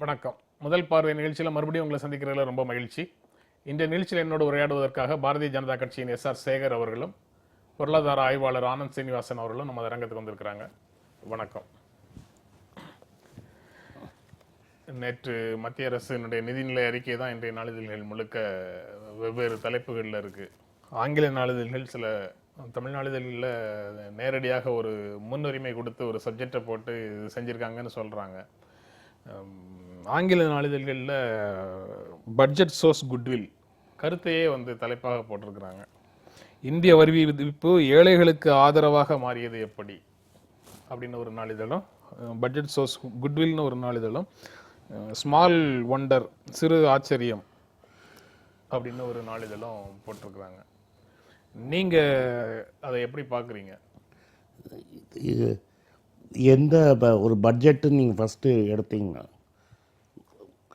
வணக்கம். முதல் பார்வை நிகழ்ச்சியில் மறுபடியும் உங்களை சந்திக்கிறதுல ரொம்ப மகிழ்ச்சி. இன்றைய நிகழ்ச்சியில் என்னோடு உரையாடுவதற்காக பாரதிய ஜனதா கட்சியின் எஸ்.ஆர். சேகர் அவர்களும் பொருளாதார ஆய்வாளர் ஆனந்த் சீனிவாசன் அவர்களும் நம்ம அரங்கத்துக்கு வந்திருக்கிறாங்க. வணக்கம். நேற்று மத்திய அரசினுடைய நிதிநிலை அறிக்கை தான் இன்றைய நாளிதழ்கள் முழுக்க வெவ்வேறு தலைப்புகளில் இருக்கு. ஆங்கில நாளிதழ்கள் சில தமிழ் நாளிதழ்களில் நேரடியாக ஒரு முன்னுரிமை கொடுத்து ஒரு சப்ஜெக்டை போட்டு செஞ்சுருக்காங்கன்னு சொல்கிறாங்க. ஆங்கில நாளிதழ்களில் பட்ஜெட் சோர்ஸ் குட்வில் கருத்தையே தலைப்பாக போட்டிருக்கிறாங்க. இந்திய வரி விதிப்பு ஏழைகளுக்கு ஆதரவாக மாறியது எப்படி அப்படின்னு ஒரு நாளிதழும், பட்ஜெட் சோர்ஸ் குட்வில்னு ஒரு நாளிதழும், ஸ்மால் ஒண்டர் சிறு ஆச்சரியம் அப்படின்னு ஒரு நாளிதழும் போட்டிருக்கிறாங்க. நீங்கள் அதை எப்படி பார்க்குறீங்க? இது எந்த ஒரு பட்ஜெட்டு நீங்கள் ஃபஸ்ட்டு எடுத்தீங்கன்னா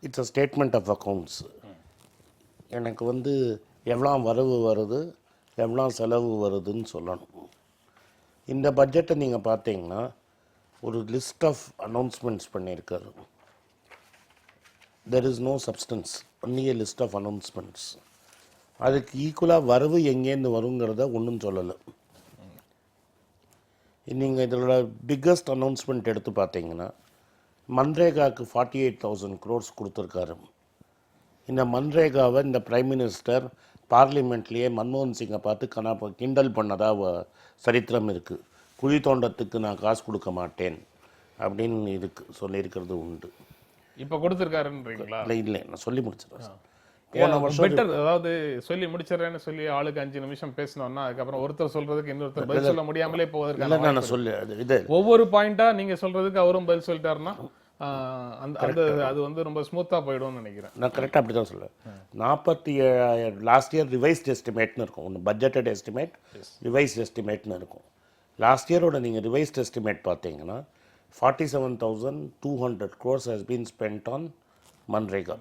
it's a statement of accounts. எனக்கு எவ்வளோ வரவு வருது எவ்வளோ செலவு வருதுன்னு சொல்லணும். இந்த பட்ஜெட்டை நீங்கள் பார்த்தீங்கன்னா ஒரு லிஸ்ட் ஆஃப் அனௌன்ஸ்மெண்ட்ஸ் பண்ணியிருக்காரு. There is no substance, only a list of announcements. அதுக்கு ஈக்குவலாக வரவு எங்கேருந்து வருங்கிறத ஒன்றும் சொல்லலை. நீங்கள் இதோட பிக்கஸ்ட் அனௌன்ஸ்மெண்ட் எடுத்து பார்த்தீங்கன்னா மன்ரேகாவுக்கு 48,000 crores கொடுத்துருக்காரு. இந்த மன்ரேகாவை இந்த பிரைம் மினிஸ்டர் பார்லிமெண்ட்லேயே மன்மோகன் சிங்கை பார்த்து கிண்டல் பண்ணதாக சரித்திரம் இருக்குது. குழி தோண்டத்துக்கு நான் காசு கொடுக்க மாட்டேன் அப்படின்னு சொல்லியிருக்கிறது உண்டு. இப்போ கொடுத்துருக்காருன்றீங்களா? இல்லை, நான் சொல்லி முடிச்சிடறேன். போன வருஷம் அதாவது சொல்லி முடிச்சிடறேன்னு சொல்லி ஆளுக்கு 5 நிமிஷம் பேசணும்னா அதுக்கப்புறம் ஒருத்தர் சொல்றதுக்கு இன்னொருத்தர் பதில் சொல்ல முடியாமலே போவதற்கான நான் சொல்லு இது ஒவ்வொரு பாயிண்டா நீங்க சொல்றதுக்கு அவரும் பதில் சொல்லிட்டாருன்னா அது ரொம்ப ஸ்மூத்தா போயிடும்னு நினைக்கிறேன். நான் கரெக்டாக அப்படி தான் சொல்லுவேன். 47 லாஸ்ட் இயர் ரிவைஸ்ட் எஸ்டிமேட்னு இருக்கும். ஒன்று பட்ஜெட்டட் எஸ்டிமேட், ரிவைஸ்ட் எஸ்டிமேட்னு இருக்கும். லாஸ்ட் இயரோட நீங்கள் ரிவைஸ்ட் எஸ்டிமேட் பார்த்தீங்கன்னா 47,200 crores has been spent on MNREGA.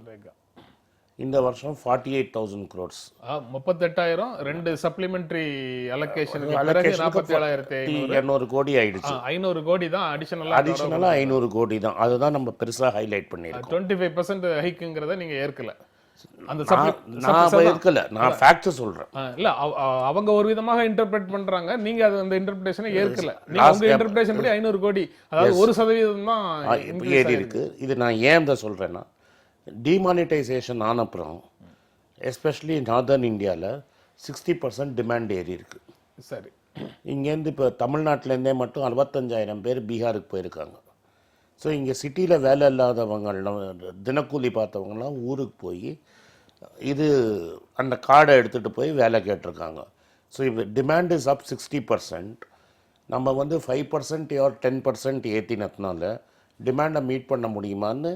இந்த வருஷம் 48,000 crores. 38,000 ரெண்டு சப்ளிமெண்டரி அலோகேஷனுக்கு 47,200 கோடி ஆயிடுச்சு. 500 கோடி தான் அடிஷனலா 500 கோடி தான். அதுதான் நம்ம பெருசா ஹைலைட் பண்ணிருக்கோம். 25% ஹைக்குங்கிறத நீங்க ஏற்கல. அந்த நான் ஏற்கல, நான் ஃபேக்ட் சொல்றேன். இல்ல அவங்க ஒரு விதமாக இன்டர்பிரட் பண்றாங்க, நீங்க அந்த இன்டர்பிரேஷனை ஏற்கல. நீங்க உங்க இன்டர்பிரேஷன் படி 500 கோடி, அதாவது 1% தான் ஏறி இருக்கு. இது நான் ஏன் தான் சொல்றேன்னா, டிமானிட்டைசேஷன் ஆன அப்புறம் எஸ்பெஷலி நார்தர்ன் இந்தியாவில் 60% டிமாண்ட் ஏறி இருக்கு. சரி, இங்கேருந்து இப்போ தமிழ்நாட்டிலேருந்தே மட்டும் 65,000 பேர் பீகாருக்கு போயிருக்காங்க. ஸோ இங்கே சிட்டியில் வேலை இல்லாதவங்களாம், தினக்கூலி பார்த்தவங்களாம் ஊருக்கு போய் அந்த கார்டை எடுத்துகிட்டு போய் வேலை கேட்டிருக்காங்க. ஸோ இப்போ டிமாண்ட் இஸ் அப் 60%. நம்ம 5% ஆர் 10% ஏற்றினதுனால டிமாண்டை மீட் பண்ண முடியுமான்னு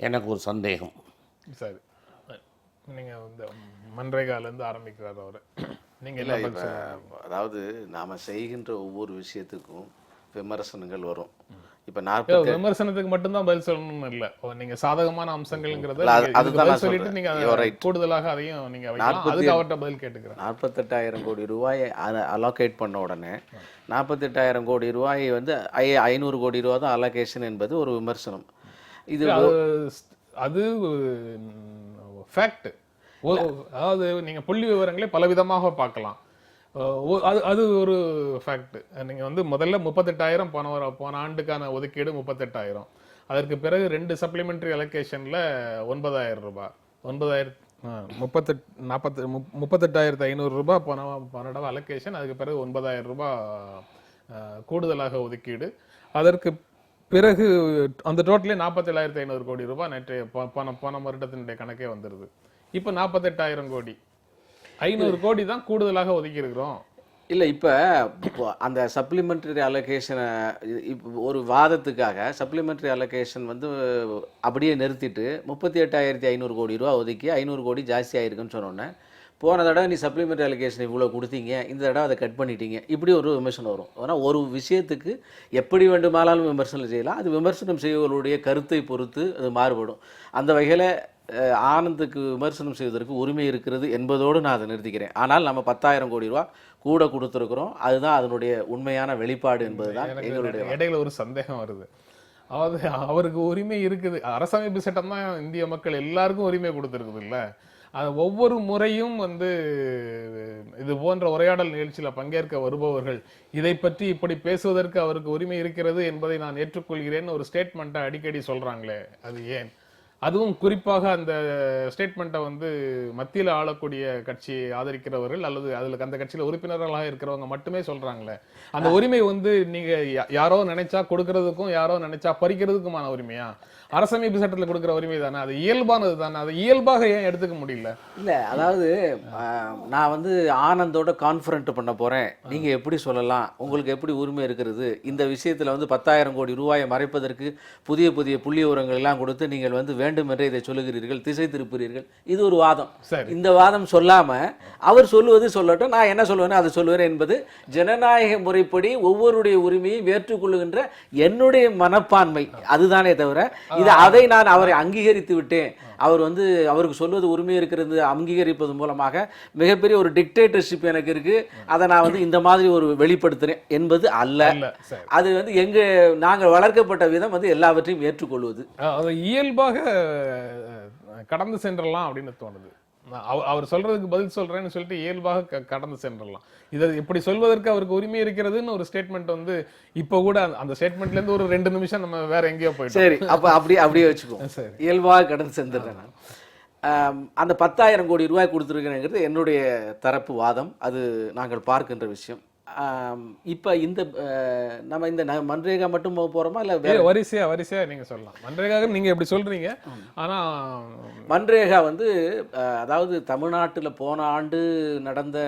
எனக்கு ஒரு சந்தேகம். சரி, நீங்கள் மன்ரேகாலேருந்து ஆரம்பிக்கிறார் அவர். நீங்கள் இல்லை, இப்போ அதாவது நாம் செய்கின்ற ஒவ்வொரு விஷயத்துக்கும் விமர்சனங்கள் வரும். இப்போ 40 விமர்சனத்துக்கு மட்டும்தான் பதில் சொல்லணும்னு இல்லை, நீங்கள் சாதகமான அம்சங்கள்ங்கிறத சொல்லிட்டு நீங்கள் கூடுதலாக அதையும் நீங்கள் அதுக்கு அவர்கிட்ட பதில் கேட்டுக்கிறேன். 48,000 கோடி ரூபாயை அலோகேட் பண்ண உடனே 48,000 கோடி ரூபாயை 500 கோடி ரூபா தான் அலோகேஷன் என்பது ஒரு விமர்சனம். இது அது ஃபேக்ட். அதாவது நீங்கள் புள்ளி விவரங்களே பலவிதமாக பார்க்கலாம். அது ஒரு ஃபேக்ட். நீங்கள் முதல்ல 38,000 போன ஆண்டுக்கான ஒதுக்கீடு 38,000. அதற்கு பிறகு 2 சப்ளிமெண்டரி அலோகேஷனில் 9,000 ரூபாய், 38,500 ரூபாய் போன தடவை அலோகேஷன். அதுக்கு பிறகு 9,000 ரூபாய் கூடுதலாக ஒதுக்கீடு. அதற்கு பிறகு அந்த டோட்டலே 47,500 கோடி ரூபாய் நேற்றைய போன வருடத்தினுடைய கணக்கே வந்துடுது. இப்போ 48,000 கோடி, 500 கோடி தான் கூடுதலாக ஒதுக்கி இருக்கிறோம். இல்லை, இப்போ அந்த சப்ளிமெண்டரி அலோகேஷனை ஒரு வாதத்துக்காக சப்ளிமெண்டரி அலோகேஷன் அப்படியே நிறுத்திட்டு 38,500 கோடி ரூபா ஒதுக்கி 500 கோடி ஜாஸ்தி ஆயிருக்குன்னு சொன்னோன்னே, போன தடவை நீ சப்ளிமெண்டரி அலோகேஷன் இவ்வளோ கொடுத்தீங்க, இந்த தடவை அதை கட் பண்ணிட்டீங்க, இப்படி ஒரு விமர்சனம் வரும். ஆனால் ஒரு விஷயத்துக்கு எப்படி வேண்டுமானாலும் விமர்சனம் செய்யலாம். அது விமர்சனம் செய்வர்களுடைய கருத்தை பொறுத்து அது மாறுபடும். அந்த வகையில் ஆனந்துக்கு விமர்சனம் செய்வதற்கு உரிமை இருக்கிறது என்பதோடு நான் அதை நிறுத்திக்கிறேன். ஆனால் நம்ம 10,000 கோடி ரூபா கூட கொடுத்துருக்குறோம். அதுதான் அதனுடைய உண்மையான வெளிப்பாடு என்பதுதான் எங்களுடைய. இடையில ஒரு சந்தேகம் வருது. அதாவது அவருக்கு உரிமை இருக்குது. அரசமைப்பு சட்டம் தான் இந்திய மக்கள் எல்லாருக்கும் உரிமை கொடுத்துருக்குது இல்ல. அது ஒவ்வொரு முறையும் இது போன்ற உரையாடல் நிகழ்ச்சியில பங்கேற்க வருபவர்கள் இதை பற்றி இப்படி பேசுவதற்கு அவருக்கு உரிமை இருக்கிறது என்பதை நான் ஏற்றுக்கொள்கிறேன் ஒரு ஸ்டேட்மெண்ட்டை அடிக்கடி சொல்றாங்களே, அது ஏன்? அதுவும் குறிப்பாக அந்த ஸ்டேட்மெண்ட்டை மத்தியில் ஆளக்கூடிய கட்சியை ஆதரிக்கிறவர்கள் அல்லது அதுல அந்த கட்சியில உறுப்பினர்களாக இருக்கிறவங்க மட்டுமே சொல்றாங்களே. அந்த உரிமை நீங்க யாரோ நினைச்சா கொடுக்கறதுக்கும் யாரோ நினைச்சா பறிக்கிறதுக்குமான உரிமையா? அரசமைப்பு சட்டத்துல கொடுக்கிற உரிமை தானே, அது இயல்பானது தானே, அதை இயல்பாக ஏன் எடுத்துக்க முடியல? இல்ல அதாவது நான் ஆனந்தோட கான்ஃபரண்ட் பண்ண போறேன், நீங்க எப்படி சொல்லலாம், உங்களுக்கு எப்படி உரிமை இருக்கிறது, இந்த விஷயத்துல 10,000 கோடி ரூபாயை மறைப்பதற்கு புதிய புதிய புள்ளி விவரங்கள் எல்லாம் கொடுத்து நீங்கள் வேண்டும் என்றே இதை சொல்லுகிறீர்கள், திசை திருப்புகிறீர்கள், இது ஒரு வாதம். இந்த வாதம் சொல்லாம அவர் சொல்லுவது சொல்லட்டும், நான் என்ன சொல்லுவேன்னு அதை சொல்லுவேன் என்பது ஜனநாயக முறைப்படி ஒவ்வொருடைய உரிமையை ஏற்றுக்கொள்ளுகின்ற என்னுடைய மனப்பான்மை, அதுதானே தவிர அதை நான் அவரை அங்கீகரித்து விட்டேன், அவர் அவருக்கு சொல்வது உரிமை இருக்கிறது அங்கீகரிப்பது மூலமாக மிகப்பெரிய ஒரு டிக்டேட்டர்ஷிப் எனக்கு இருக்கு, அதை நான் இந்த மாதிரி ஒரு வெளிப்படுத்துறேன் என்பது அல்ல. அது நாங்கள் வளர்க்கப்பட்ட விதம் எல்லாவற்றையும் ஏற்றுக்கொள்வது, அதை இயல்பாக கடந்து சென்றலாம் அப்படின்னு தோணுது. அவர் சொல்றதுக்கு பதில் சொல்றேன்னு சொல்லிட்டு இயல்பாக கடந்து சென்றலாம். இதை இப்படி சொல்வதற்கு அவருக்கு உரிமை இருக்கிறதுன்னு ஒரு ஸ்டேட்மெண்ட் இப்ப கூட அந்த ஸ்டேட்மெண்ட்ல இருந்து ஒரு 2 நிமிஷம் நம்ம வேற எங்கேயோ போயிட்டோம். சரி, அப்ப அப்படியே வச்சுக்கோம், இயல்பாக கடந்து சென்றுறேன். அந்த 10,000 கோடி ரூபாய் கொடுத்துருக்கிறேங்கிறது என்னுடைய தரப்பு வாதம், அது நாங்கள் பார்க்கின்ற விஷயம். இப்ப நம்ம இந்த மன்ரேகா மட்டும் போறோமா இல்ல வரிசையா நீங்க சொல்லலாம். மன்ரேகா நீங்க எப்படி சொல்றீங்க, ஆனா மன்ரேகா அதாவது தமிழ்நாட்டில் போன ஆண்டு நடந்த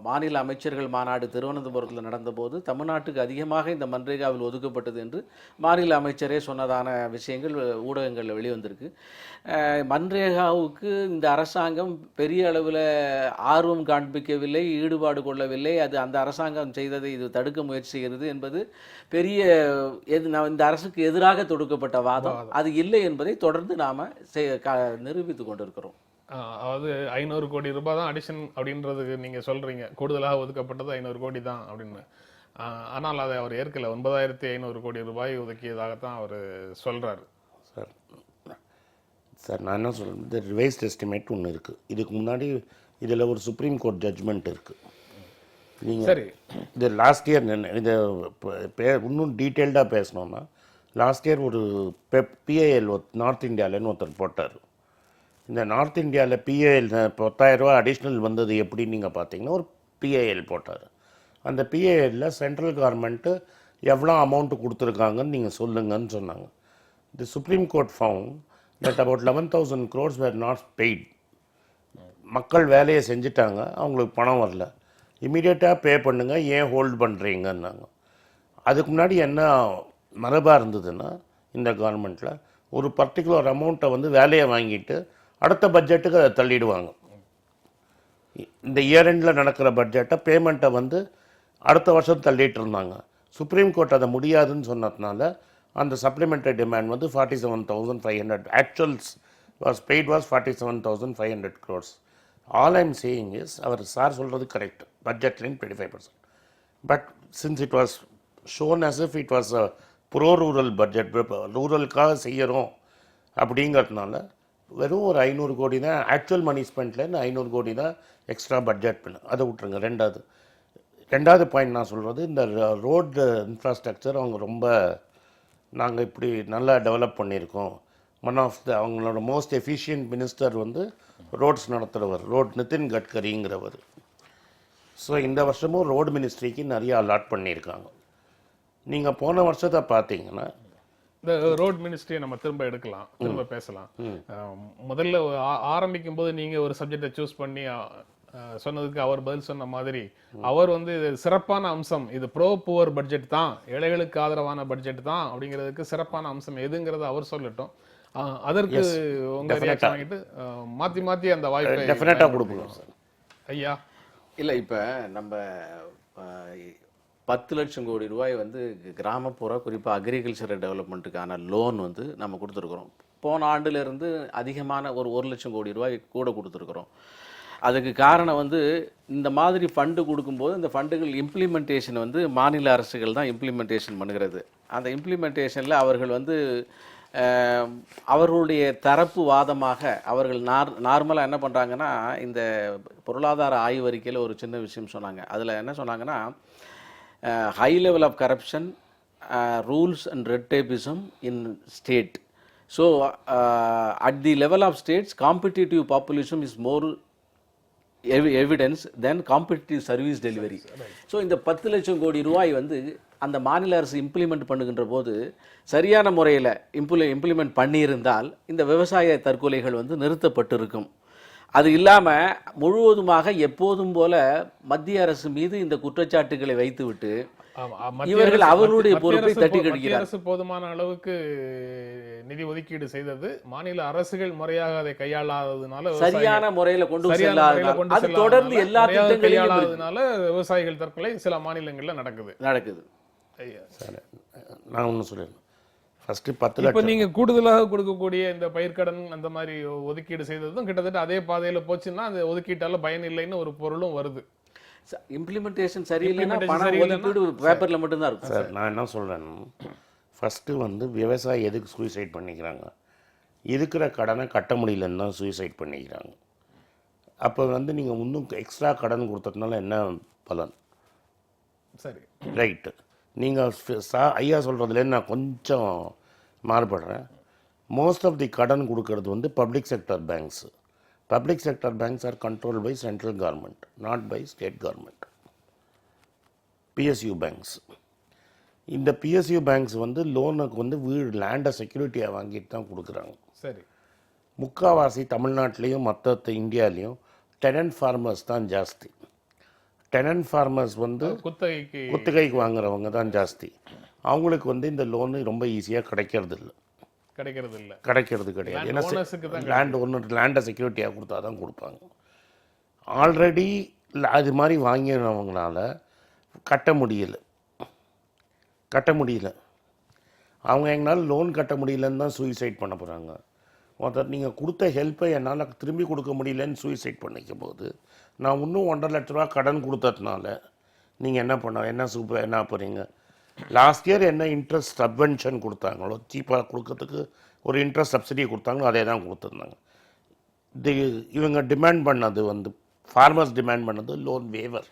மாநில அமைச்சர்கள் மாநாடு திருவனந்தபுரத்தில் நடந்த போது தமிழ்நாட்டுக்கு அதிகமாக இந்த மன்ரேகாவில் ஒதுக்கப்பட்டது என்று மாநில அமைச்சரே சொன்னதான விஷயங்கள் ஊடகங்களில் வெளிவந்திருக்கு. மன்ரேகாவுக்கு இந்த அரசாங்கம் பெரிய அளவில் ஆர்வம் காண்பிக்கவில்லை, ஈடுபாடு கொள்ளவில்லை. அது அந்த அரசாங்கம் செய்ததை இது தடுக்க முயற்சி செய்கிறது என்பது பெரிய இந்த அரசுக்கு எதிராக தொடுக்கப்பட்ட வாதம். அது இல்லை என்பதை தொடர்ந்து நாம நிரூபித்துக் கொண்டிருக்கிறோம். அதாவது 500 கோடி ரூபாய் தான் அடிஷன் அப்படின்றதுக்கு நீங்க சொல்றீங்க, கூடுதலாக ஒதுக்கப்பட்டது 500 கோடி தான் அப்படின்னு. ஆனால் அதை அவர் ஏற்கல, 9,500 கோடி ரூபாய் ஒதுக்கியதாகத்தான் அவர் சொல்றாரு. சார் நான் என்ன சொல்கிறேன், இந்த ரிவைஸ்ட் எஸ்டிமேட் ஒன்று இருக்குது. இதுக்கு முன்னாடி இதில் ஒரு சுப்ரீம் கோர்ட் ஜட்ஜ்மெண்ட் இருக்குது. நீங்கள் இது லாஸ்ட் இயர் இதை இன்னும் டீட்டெயில்டாக பேசணுன்னா, லாஸ்ட் இயர் ஒரு பிஏஎல் நார்த் இந்தியாவில்னு ஒருத்தர் போட்டார். இந்த நார்த் இந்தியாவில் பிஏஎல் 10,000 ரூபா அடிஷ்னல் வந்தது எப்படின்னு நீங்கள் பார்த்தீங்கன்னா, ஒரு பிஏஎல் போட்டார். அந்த பிஏஎல்லில் சென்ட்ரல் கவர்மெண்ட்டு எவ்வளோ அமௌண்ட்டு கொடுத்துருக்காங்கன்னு நீங்கள் சொல்லுங்கன்னு சொன்னாங்க. The supreme court found that about 11,000 crores were not paid. மக்கள் வேலையை செஞ்சுட்டாங்க, அவங்களுக்கு பணம் வரல, இமீடியட்டாக பே பண்ணுங்க, ஏன் ஹோல்ட் பண்ணுறீங்கன்னாங்க. அதுக்கு முன்னாடி என்ன மரபாக இருந்ததுன்னா, இந்த கவர்மெண்ட்டில் ஒரு பர்டிகுலர் அமௌண்ட்டை வேலையை வாங்கிட்டு அடுத்த பட்ஜெட்டுக்கு அதை தள்ளிடுவாங்க. இந்த இயர் எண்டில் நடக்கிற பட்ஜெட்டை பேமெண்ட்டை அடுத்த வருஷம் தள்ளிட்டு இருந்தாங்க. சுப்ரீம் கோர்ட் அதை முடியாதுன்னு சொன்னதுனால அந்த supplementary demand 47,500 actuals was paid was 47,500 crores. All I'm saying is, அவர் சார் சொல்கிறது கரெக்ட், பட்ஜெட்லேயும் 25%. But since it was shown as if it was a pro-rural budget, ரூரலுக்காக செய்யறோம் அப்படிங்கிறதுனால வெறும் ஒரு 500 கோடி தான் ஆக்சுவல் மணி ஸ்பெண்ட்லேருந்து 500 கோடி தான் எக்ஸ்ட்ரா பட்ஜெட் பண்ணு, அதை விட்டுருங்க. ரெண்டாவது பாயிண்ட் நான் சொல்கிறது, இந்த ரோடு இன்ஃப்ராஸ்ட்ரக்சர் அவங்க ரொம்ப நாங்கள் இப்படி நல்லா டெவலப் பண்ணியிருக்கோம். ஒன் ஆஃப் அவங்களோட மோஸ்ட் எஃபிஷியன்ட் மினிஸ்டர் ரோட்ஸ் நடத்துகிறவர் நிதின் கட்கரிங்கிறவர். ஸோ இந்த வருஷமும் ரோடு மினிஸ்ட்ரிக்கு நிறைய அலாட் பண்ணியிருக்காங்க. நீங்கள் போன வருஷத்தை பார்த்தீங்கன்னா, இந்த ரோட் மினிஸ்ட்ரியை நம்ம திரும்ப பேசலாம். முதல்ல ஆரம்பிக்கும் போது நீங்கள் ஒரு சப்ஜெக்டை சூஸ் பண்ணி சொன்னதுக்கு அவர் பதில் சொன்ன மாதிரி, அவர் இது சிறப்பான அம்சம், இது ப்ரோ புவர் பட்ஜெட் தான், ஏழைகளுக்கு ஆதரவான பட்ஜெட் தான் அப்படிங்கிறதுக்கு சிறப்பான அம்சம் எதுங்கிறத அவர் சொல்லட்டும். அதற்கு உங்க ரியாக்ஷன் வாங்கிட்டு மாத்தி அந்த வாய்ப்பை டெஃபினட்டா கொடுப்போம் ஐயா. இல்ல இப்ப நம்ம 10 லட்சம் கோடி ரூபாய் கிராமப்புற குறிப்பாக அக்ரிகல்ச்சரல் டெவலப்மெண்ட்டுக்கான லோன் நம்ம கொடுத்துருக்குறோம். போன ஆண்டுலேருந்து அதிகமான ஒரு 1 லட்சம் கோடி ரூபாய் கூட கொடுத்துருக்குறோம். அதுக்கு காரணம் இந்த மாதிரி ஃபண்டு கொடுக்கும்போது இந்த ஃபண்டுகள் இம்ப்ளிமெண்டேஷன் மாநில அரசுகள் தான் இம்ப்ளிமெண்டேஷன் பண்ணுகிறது. அந்த இம்ப்ளிமெண்டேஷனில் அவர்கள் வந்து அவர்களுடைய தரப்பு வாதமாக அவர்கள் நார்மலாக என்ன பண்ணுறாங்கன்னா, இந்த பொருளாதார ஆய்வறிக்கையில் ஒரு சின்ன விஷயம் சொன்னாங்க. அதில் என்ன சொன்னாங்கன்னா, high level of corruption, rules and red tapism in state. So at the level of states competitive population is more evidence then competitive service delivery. So இந்த 10 லட்சம் கோடி ரூபாய் வந்து அந்த மாநில அரசு இம்ப்ளிமெண்ட் பண்ணுகின்ற போது சரியான முறையில் இம்ப்ளிமெண்ட் பண்ணியிருந்தால் இந்த விவசாய தற்கொலைகள் வந்து நிறுத்தப்பட்டிருக்கும். அது இல்லாமல் முழுவதுமாக எப்போதும் போல மத்திய அரசு மீது இந்த குற்றச்சாட்டுகளை வைத்துவிட்டு இவர்கள் அவர்களுடைய பொறுப்பை தட்டி கழிக்கிறார். அரசு போதுமான அளவுக்கு நிதி ஒதுக்கீடு செய்தது, மாநில அரசுகள் முறையாக அதை கையாளாததுனால, சரியான முறையில கொண்டு செல்லாததுனால, அது தொடர்ந்து எல்லா திட்டங்களையும் கையாளாததுனால விவசாயிகள் தற்கொலை சில மாநிலங்கள்ல நடக்குது. நான் ஒன்று சொல்லிடுறேன். ஃபர்ஸ்ட் 10 இப்போ நீங்க கூடுதலாக கொடுக்கக்கூடிய இந்த பயிர்க்கடன் அந்த மாதிரி ஒதுக்கீடு செய்ததும் கிட்டத்தட்ட அதே பாதையில போச்சுன்னா அந்த ஒதுக்கீட்டால பயன் இல்லைன்னு ஒரு பொருளும் வருது. இம்ப்ளிமெண்டேஷன் சரியில்லைன்னா பணம் ஒதுக்கீடு பேப்பர்ல மட்டும்தான் இருக்கும். சார் நான் என்ன சொல்றேன், ஃபர்ஸ்ட் வந்து விவசாயி எதுக்கு சூசைட் பண்ணிக்கிறாங்க, இருக்கிற கடனை கட்ட முடியலன்னு தான் சூசைட் பண்ணிக்கிறாங்க. அப்போ வந்து நீங்கள் இன்னும் எக்ஸ்ட்ரா கடன் கொடுத்ததுனால என்ன பலன்? சரி, ரைட்டு. நீங்கள் ஐயா சொல்கிறதுல நான் கொஞ்சம் மாறுபடுறேன். மோஸ்ட் ஆஃப் தி கடன் கொடுக்கறது வந்து public sector banks. Public sector banks are controlled by central government, not by state government. PSU banks, இந்த பிஎஸ்யூ பேங்க்ஸ் வந்து லோனுக்கு வந்து வீடு லேண்டை செக்யூரிட்டியாக வாங்கிட்டு தான் கொடுக்குறாங்க. சரி, முக்கால்வாசி தமிழ்நாட்டிலையும் மற்ற இந்தியாவிலையும் டெனன்ட் ஃபார்மர்ஸ் தான் ஜாஸ்தி. டெனன்ட் ஃபார்மர்ஸ் வந்து குத்தகைக்கு வாங்குறவங்க தான் ஜாஸ்தி. அவங்களுக்கு வந்து இந்த லோனு ரொம்ப ஈஸியாக கிடைக்கிறது கிடையாது. ஏன்னா லேண்டை செக்யூரிட்டியாக கொடுத்தா தான் கொடுப்பாங்க. ஆல்ரெடி அது மாதிரி வாங்கினவங்களால கட்ட முடியல. அவங்க எங்களால் லோன் கட்ட முடியலன்னு தான் சூசைட் பண்ண போகிறாங்க. ஒருத்தர் நீங்கள் கொடுத்த ஹெல்ப்பை என்னால் திரும்பி கொடுக்க முடியலன்னு சூசைட் பண்ணிக்கும் போது, நான் இன்னும் 1.5 லட்ச ரூபா கடன் கொடுத்ததுனால நீங்கள் என்ன போகிறீங்க? லாஸ்ட் இயர் என்ன இன்ட்ரெஸ்ட் சப்வென்ஷன் கொடுத்தாங்களோ, சீப்பாக கொடுக்கறதுக்கு ஒரு இன்ட்ரெஸ்ட் சப்சிடி கொடுத்தாங்களோ அதே தான் கொடுத்துருந்தாங்க. இவங்க டிமாண்ட் பண்ணது வந்து ஃபார்மர்ஸ் டிமாண்ட் பண்ணது லோன் வேவர்.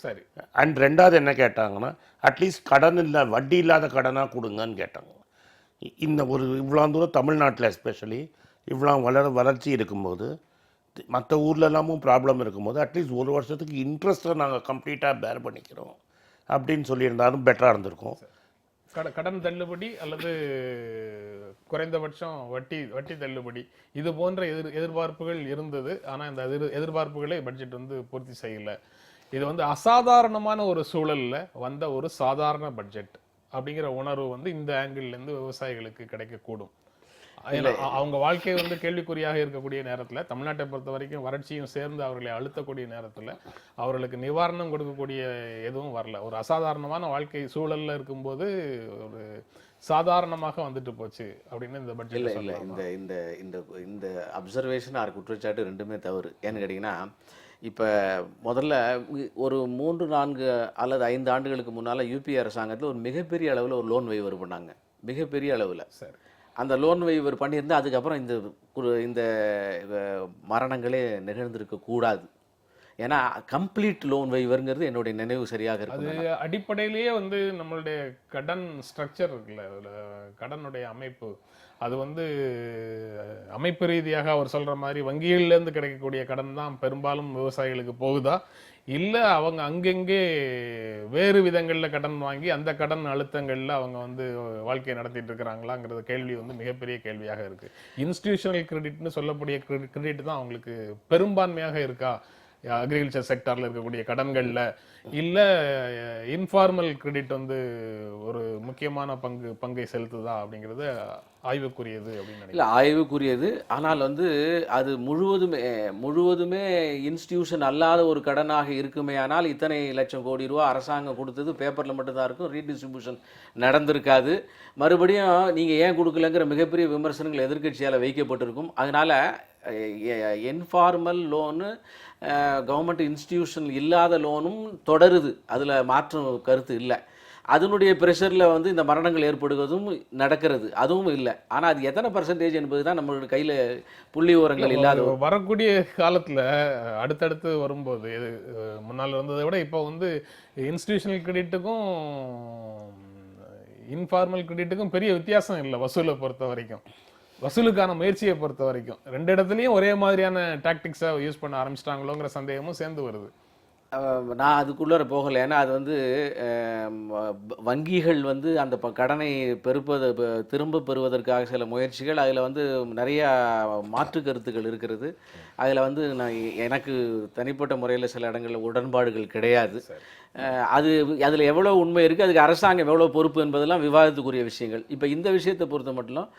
சரி. அண்ட் ரெண்டாவது என்ன கேட்டாங்கன்னா, அட்லீஸ்ட் கடன் இல்லை, வட்டி இல்லாத கடனாக கொடுங்கன்னு கேட்டாங்க. இந்த ஒரு இவ்வளோ தூரம் தமிழ்நாட்டில் எஸ்பெஷலி இவ்வளோ வளர்ச்சி இருக்கும்போது, மற்ற ஊர்லெல்லாமும் ப்ராப்ளம் இருக்கும்போது, அட்லீஸ்ட் ஒரு வருஷத்துக்கு இன்ட்ரெஸ்ட்டை நாங்கள் கம்ப்ளீட்டாக பேர் பண்ணிக்கிறோம் அப்படின்னு சொல்லியிருந்தாலும் பெட்டராக இருந்திருக்கும். கடன் தள்ளுபடி அல்லது குறைந்தபட்சம் வட்டி தள்ளுபடி இது போன்ற எதிர்பார்ப்புகள் இருந்தது. ஆனால் இந்த எதிர்பார்ப்புகளை பட்ஜெட் வந்து பூர்த்தி செய்யலை. இது வந்து அசாதாரணமான ஒரு சூழல்ல வந்த ஒரு சாதாரண பட்ஜெட் அப்படிங்கிற உணர்வு வந்து இந்த ஆங்கிள்லேருந்து விவசாயிகளுக்கு கிடைக்கக்கூடும். அவங்க வாழ்க்கை வந்து கேள்விக்குறியாக இருக்கக்கூடிய நேரத்தில், தமிழ்நாட்டை பொறுத்த வரைக்கும் வறட்சியும் சேர்ந்து அவர்களை அழுத்தக்கூடிய நேரத்தில் அவர்களுக்கு நிவாரணம் கொடுக்கக்கூடிய எதுவும் வரல. ஒரு அசாதாரணமான வாழ்க்கை சூழல்ல இருக்கும்போது ஒரு சாதாரணமாக வந்துட்டு போச்சு அப்படின்னு இந்த பட்ஜெட் இல்லை. இந்த இந்த இந்த அப்சர்வேஷன் ஆர் குற்றச்சாட்டு ரெண்டுமே தவறு. ஏன்னு கேட்டிங்கன்னா, இப்போ முதல்ல ஒரு 3-4 அல்லது 5 ஆண்டுகளுக்கு முன்னால் யூபி அரசாங்கத்தில் ஒரு மிகப்பெரிய அளவில் ஒரு லோன் வைவர் பண்ணாங்க, மிகப்பெரிய அளவில். சரி, அந்த லோன் வைவர் பண்ணியிருந்தால் அதுக்கப்புறம் இந்த மரணங்களே நிகழ்ந்திருக்க கூடாது. ஏன்னா கம்ப்ளீட் லோன் வைவருங்கிறது என்னுடைய நினைவு சரியாக இருக்கு. அது அடிப்படையிலேயே வந்து நம்மளுடைய கடன் ஸ்ட்ரக்சர் இருக்குல்ல, கடனுடைய அமைப்பு, அது வந்து அமைப்பு ரீதியாக அவர் சொல்ற மாதிரி வங்கியிலேருந்து கிடைக்கக்கூடிய கடன் தான் பெரும்பாலும் விவசாயிகளுக்கு போகுதா, இல்லை அவங்க அங்கங்கே வேறு விதங்களில் கடன் வாங்கி அந்த கடன் அழுத்தங்களில் அவங்க வந்து வாழ்க்கையை நடத்திட்டு இருக்கிறாங்களாங்கிறது கேள்வி வந்து மிகப்பெரிய கேள்வியாக இருக்கு. இன்ஸ்டிடியூஷனல் கிரெடிட்னு சொல்லக்கூடிய கிரெடிட் தான் அவங்களுக்கு பெரும்பான்மையாக இருக்கா அக்ரிகல்ச்சர் செக்டார்ல இருக்கக்கூடிய கடன்கள்ல, இல்ல இன்ஃபார்மல் கிரெடிட் வந்து ஒரு முக்கியமான பங்கை செலுத்துதா அப்படிங்கிறது ஆய்வுக்குரியது அப்படின்னு நினைக்கிறேன். இல்லை, ஆய்வுக்குரியது. ஆனால் வந்து அது முழுவதுமே இன்ஸ்டிடியூஷன் அல்லாத ஒரு கடனாக இருக்குமே. ஆனால் இத்தனை லட்சம் கோடி ரூபா அரசாங்கம் கொடுத்தது பேப்பரில் மட்டும்தான் இருக்கும், ரீடிஸ்ட்ரிபியூஷன் நடந்திருக்காது. மறுபடியும் நீங்கள் ஏன் கொடுக்கலங்கிற மிகப்பெரிய விமர்சனங்கள் எதிர்க்கட்சியால் வைக்கப்பட்டிருக்கும். அதனால் இன்ஃபார்மல் லோனு, கவர்மெண்ட் இன்ஸ்டிடியூஷன் இல்லாத லோனும் தொடருது, அதில் மாற்று கருத்து இல்லை. அதனுடைய ப்ரெஷரில் வந்து இந்த மரணங்கள் ஏற்படுவதும் நடக்கிறது, அதுவும் இல்லை. ஆனால் அது எத்தனை பர்சன்டேஜ் என்பது தான் நம்மளோட கையில் புள்ளி விவரங்கள் இல்லாத. வரக்கூடிய காலத்துல அடுத்தடுத்து வரும்போது இது முன்னால் வந்ததை விட இப்போ வந்து இன்ஸ்டிடியூஷனல் கிரெடிட்டுக்கும் இன்ஃபார்மல் கிரெடிட்டுக்கும் பெரிய வித்தியாசம் இல்லை வசூலை பொறுத்த வரைக்கும். வசூலுக்கான முயற்சியை பொறுத்த வரைக்கும் ரெண்டு இடத்துலையும் ஒரே மாதிரியான டாக்டிக்ஸை யூஸ் பண்ண ஆரம்பிச்சிட்டாங்களோங்கிற சந்தேகமும் சேர்ந்து வருது. நான் அதுக்குள்ளே போகலை. ஏன்னா அது வந்து வங்கிகள் வந்து அந்த கடனை திரும்ப பெறுவதற்காக சில முயற்சிகள், அதில் வந்து நிறையா மாற்று கருத்துக்கள் இருக்கிறது. அதில் வந்து எனக்கு தனிப்பட்ட முறையில் சில இடங்களில் உடன்பாடுகள் கிடையாது. அதில் எவ்வளோ உண்மை இருக்குது, அதுக்கு அரசாங்கம் எவ்வளோ பொறுப்பு என்பதெல்லாம் விவாதத்துக்குரிய விஷயங்கள். இப்போ இந்த விஷயத்தை பொறுத்த மட்டும்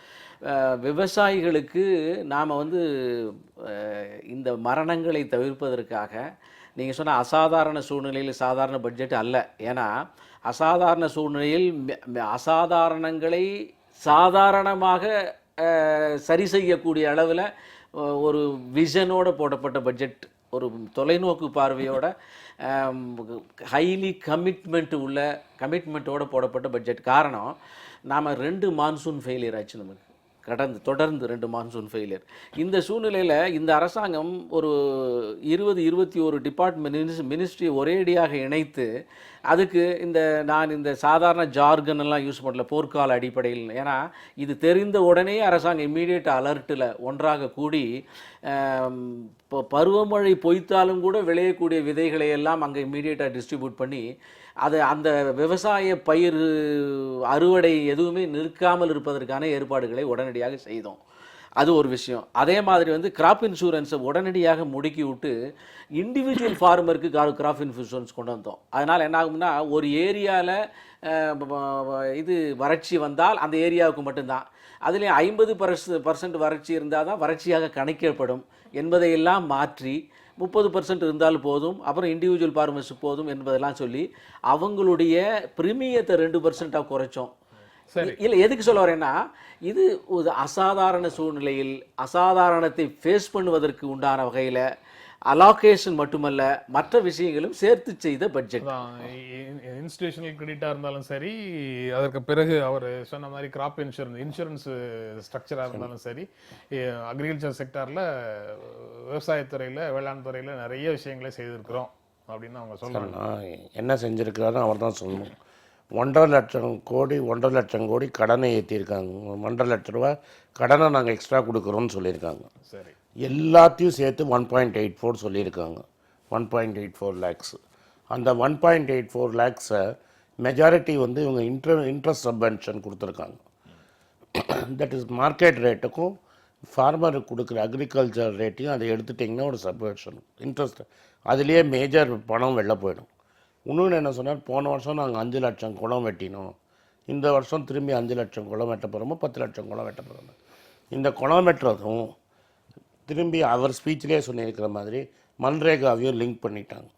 விவசாயிகளுக்கு நாம் வந்து இந்த மரணங்களை தவிர்ப்பதற்காக நீங்கள் சொன்ன அசாதாரண சூழ்நிலையில் சாதாரண பட்ஜெட் அல்ல. ஏன்னா அசாதாரண சூழ்நிலையில் அசாதாரணங்களை சாதாரணமாக சரி செய்யக்கூடிய அளவில் ஒரு விஷனோடு போடப்பட்ட பட்ஜெட், ஒரு தொலைநோக்கு பார்வையோட ஹைலி கமிட்மெண்ட்டோடு போடப்பட்ட பட்ஜெட். காரணம், நாம் 2 மான்சூன் ஃபெயிலியர் ஆச்சு, நமக்கு தொடர்ந்து 2 மான்சூன் ஃபெயிலியர். இந்த சூழ்நிலையில் இந்த அரசாங்கம் ஒரு 20-21 டிபார்ட்மெண்ட் மினிஸ்ட்ரி ஒரேடியாக இணைத்து அதுக்கு நான் இந்த சாதாரண ஜார்கன் எல்லாம் யூஸ் பண்ணல, போர்க்கால அடிப்படையில். ஏன்னா இது தெரிந்த உடனே அரசாங்கம் இம்மீடியட் அலர்ட்டில் ஒன்றாக கூடி இப்போ பருவமழை பொய்த்தாலும் கூட விளையக்கூடிய விதைகளை எல்லாம் அங்கே இம்மீடியட்டாக டிஸ்ட்ரிபியூட் பண்ணி அந்த விவசாய பயிர் அறுவடை எதுவுமே நிற்காமல் இருப்பதற்கான ஏற்பாடுகளை உடனடியாக செய்தோம். அது ஒரு விஷயம். அதே மாதிரி வந்து கிராப் இன்சூரன்ஸை உடனடியாக முடுக்கி விட்டு இண்டிவிஜுவல் ஃபார்மருக்கு கிராப் இன்சூரன்ஸ் கொண்டு வந்தோம். அதனால் என்ன ஆகும்னா, ஒரு ஏரியாவில் இது வறட்சி வந்தால் அந்த ஏரியாவுக்கு மட்டும்தான், அதுலேயும் 50% வறட்சி இருந்தால் தான் வறட்சியாக கணிக்கப்படும் என்பதையெல்லாம் மாற்றி 30% இருந்தாலும் போதும், அப்புறம் இண்டிவிஜுவல் ஃபார்மர்ஸுக்கு போதும் என்பதெல்லாம் சொல்லி அவங்களுடைய பிரீமியத்தை 2% குறைச்சோம். இல்லை, எதுக்கு சொல்ல வரேன்னா, இது ஒரு அசாதாரண சூழ்நிலையில் அசாதாரணத்தை ஃபேஸ் பண்ணுவதற்கு உண்டான வகையில் அலோகேஷன் மட்டுமல்ல மற்ற விஷயங்களும் சேர்த்து செய்த பட்ஜெட். இன்ஸ்டிடியூஷனல் கிரெடிட்டாக இருந்தாலும் சரி, அதற்கு பிறகு அவர் சொன்ன மாதிரி கிராப் இன்சூரன்ஸ் ஸ்ட்ரக்சராக இருந்தாலும் சரி, அக்ரிகல்ச்சர் செக்டாரில் விவசாயத்துறையில் வேளாண் துறையில் நிறைய விஷயங்களை செய்திருக்கிறோம் அப்படின்னு அவங்க சொல்கிறாங்க. என்ன செஞ்சுருக்கிறாருன்னு அவர் தான் சொல்லணும். 1.5 லட்சம் கோடி கடனை ஏற்றிருக்காங்க. 1.5 லட்ச ரூபா கடனை நாங்கள் எக்ஸ்ட்ரா கொடுக்குறோன்னு சொல்லியிருக்காங்க. சரி, எல்லாத்தையும் சேர்த்து 1.84 சொல்லியிருக்காங்க. 1.84 லேக்ஸ். அந்த 1.84 லேக்ஸை மெஜாரிட்டி வந்து இவங்க இன்ட்ரெஸ்ட் சப்வென்ஷன் கொடுத்துருக்காங்க. தட் இஸ் மார்க்கெட் ரேட்டுக்கும் ஃபார்மருக்கு கொடுக்குற அக்ரிகல்ச்சர் ரேட்டையும் அதை எடுத்துட்டிங்கன்னா ஒரு சப்வென்ஷன் இன்ட்ரெஸ்ட், அதுலேயே மேஜர் பணம் வெளில போயிடும். இன்னொன்று என்ன சொன்னார், போன வருஷம் நாங்கள் 5 லட்சம் குளம் வெட்டினோம், இந்த வருஷம் திரும்பி 5 லட்சம் குளம் வெட்ட போகிறோமோ 10 லட்சம் குளம் வெட்ட போகிறோம். இந்த குளம் வெட்டுறதும் திரும்பி அவர் ஸ்பீச்சிலே சொல்லியிருக்கிற மாதிரி மன்ரேகாவையும் லிங்க் பண்ணிட்டாங்க.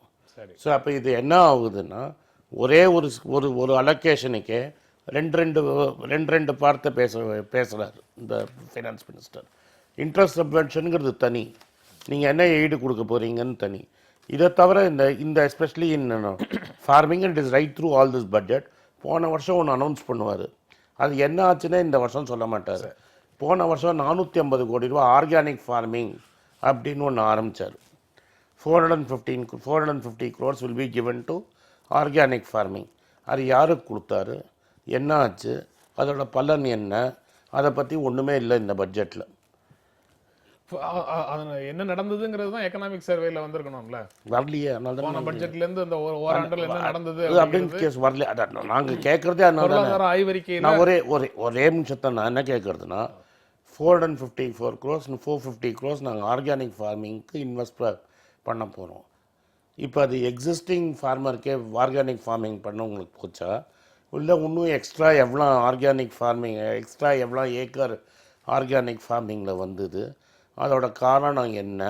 ஸோ அப்போ இது என்ன ஆகுதுன்னா, ஒரே ஒரு அலோகேஷனுக்கே ரெண்டு பார்த்து பேசுகிறார் இந்த ஃபைனான்ஸ் மினிஸ்டர். இன்ட்ரெஸ்ட் சப்வென்ஷனுங்கிறது தனி, நீங்கள் என்ன எய்டு கொடுக்க போகிறீங்கன்னு தனி. இதை தவிர இந்த especially in farming it is right through all this budget. போன வருஷம் ஒன்று அனௌன்ஸ் பண்ணுவார், அது என்ன ஆச்சுன்னா இந்த வருஷம் சொல்ல மாட்டார். போன வருஷம் 450 கோடி ரூபா ஆர்கானிக் ஃபார்மிங் அப்படின்னு ஒன்று ஆரம்பித்தார். 450 crores will be given to organic farming. அது யாருக்கு கொடுத்தாரு, என்ன ஆச்சு, அதோட பலன் என்ன, அதை பற்றி ஒன்றுமே இல்லை இந்த பட்ஜெட்டில். என்ன நடந்ததுங்கிறது தான் எக்கனாமிக் சர்வேல வந்திருக்கணும்ல, வரலையே. அதனால பட்ஜெட்ல இருந்து அந்த ஓராண்டுல என்ன நடந்தது அப்படின்னு கேஸ் வரல. அதான் நாங்கள் கேட்குறதே. அதனால ஆய்வறிக்கையில் நான் ஒரே நிமிஷத்தை நான் என்ன கேட்குறதுன்னா, 454 crores 450 crores நாங்கள் ஆர்கானிக் ஃபார்மிங்க்கு இன்வெஸ்ட் பண்ண போகிறோம். இப்போ அது எக்ஸிஸ்டிங் ஃபார்மருக்கே ஆர்கானிக் ஃபார்மிங் பண்ண உங்களுக்கு போச்சா, இல்லை இன்னும் எக்ஸ்ட்ரா எவ்வளோ ஆர்கானிக் ஃபார்மிங், எக்ஸ்ட்ரா எவ்வளோ ஏக்கர் ஆர்கானிக் ஃபார்மிங்கில் வந்தது, அதோட காரணம் என்ன,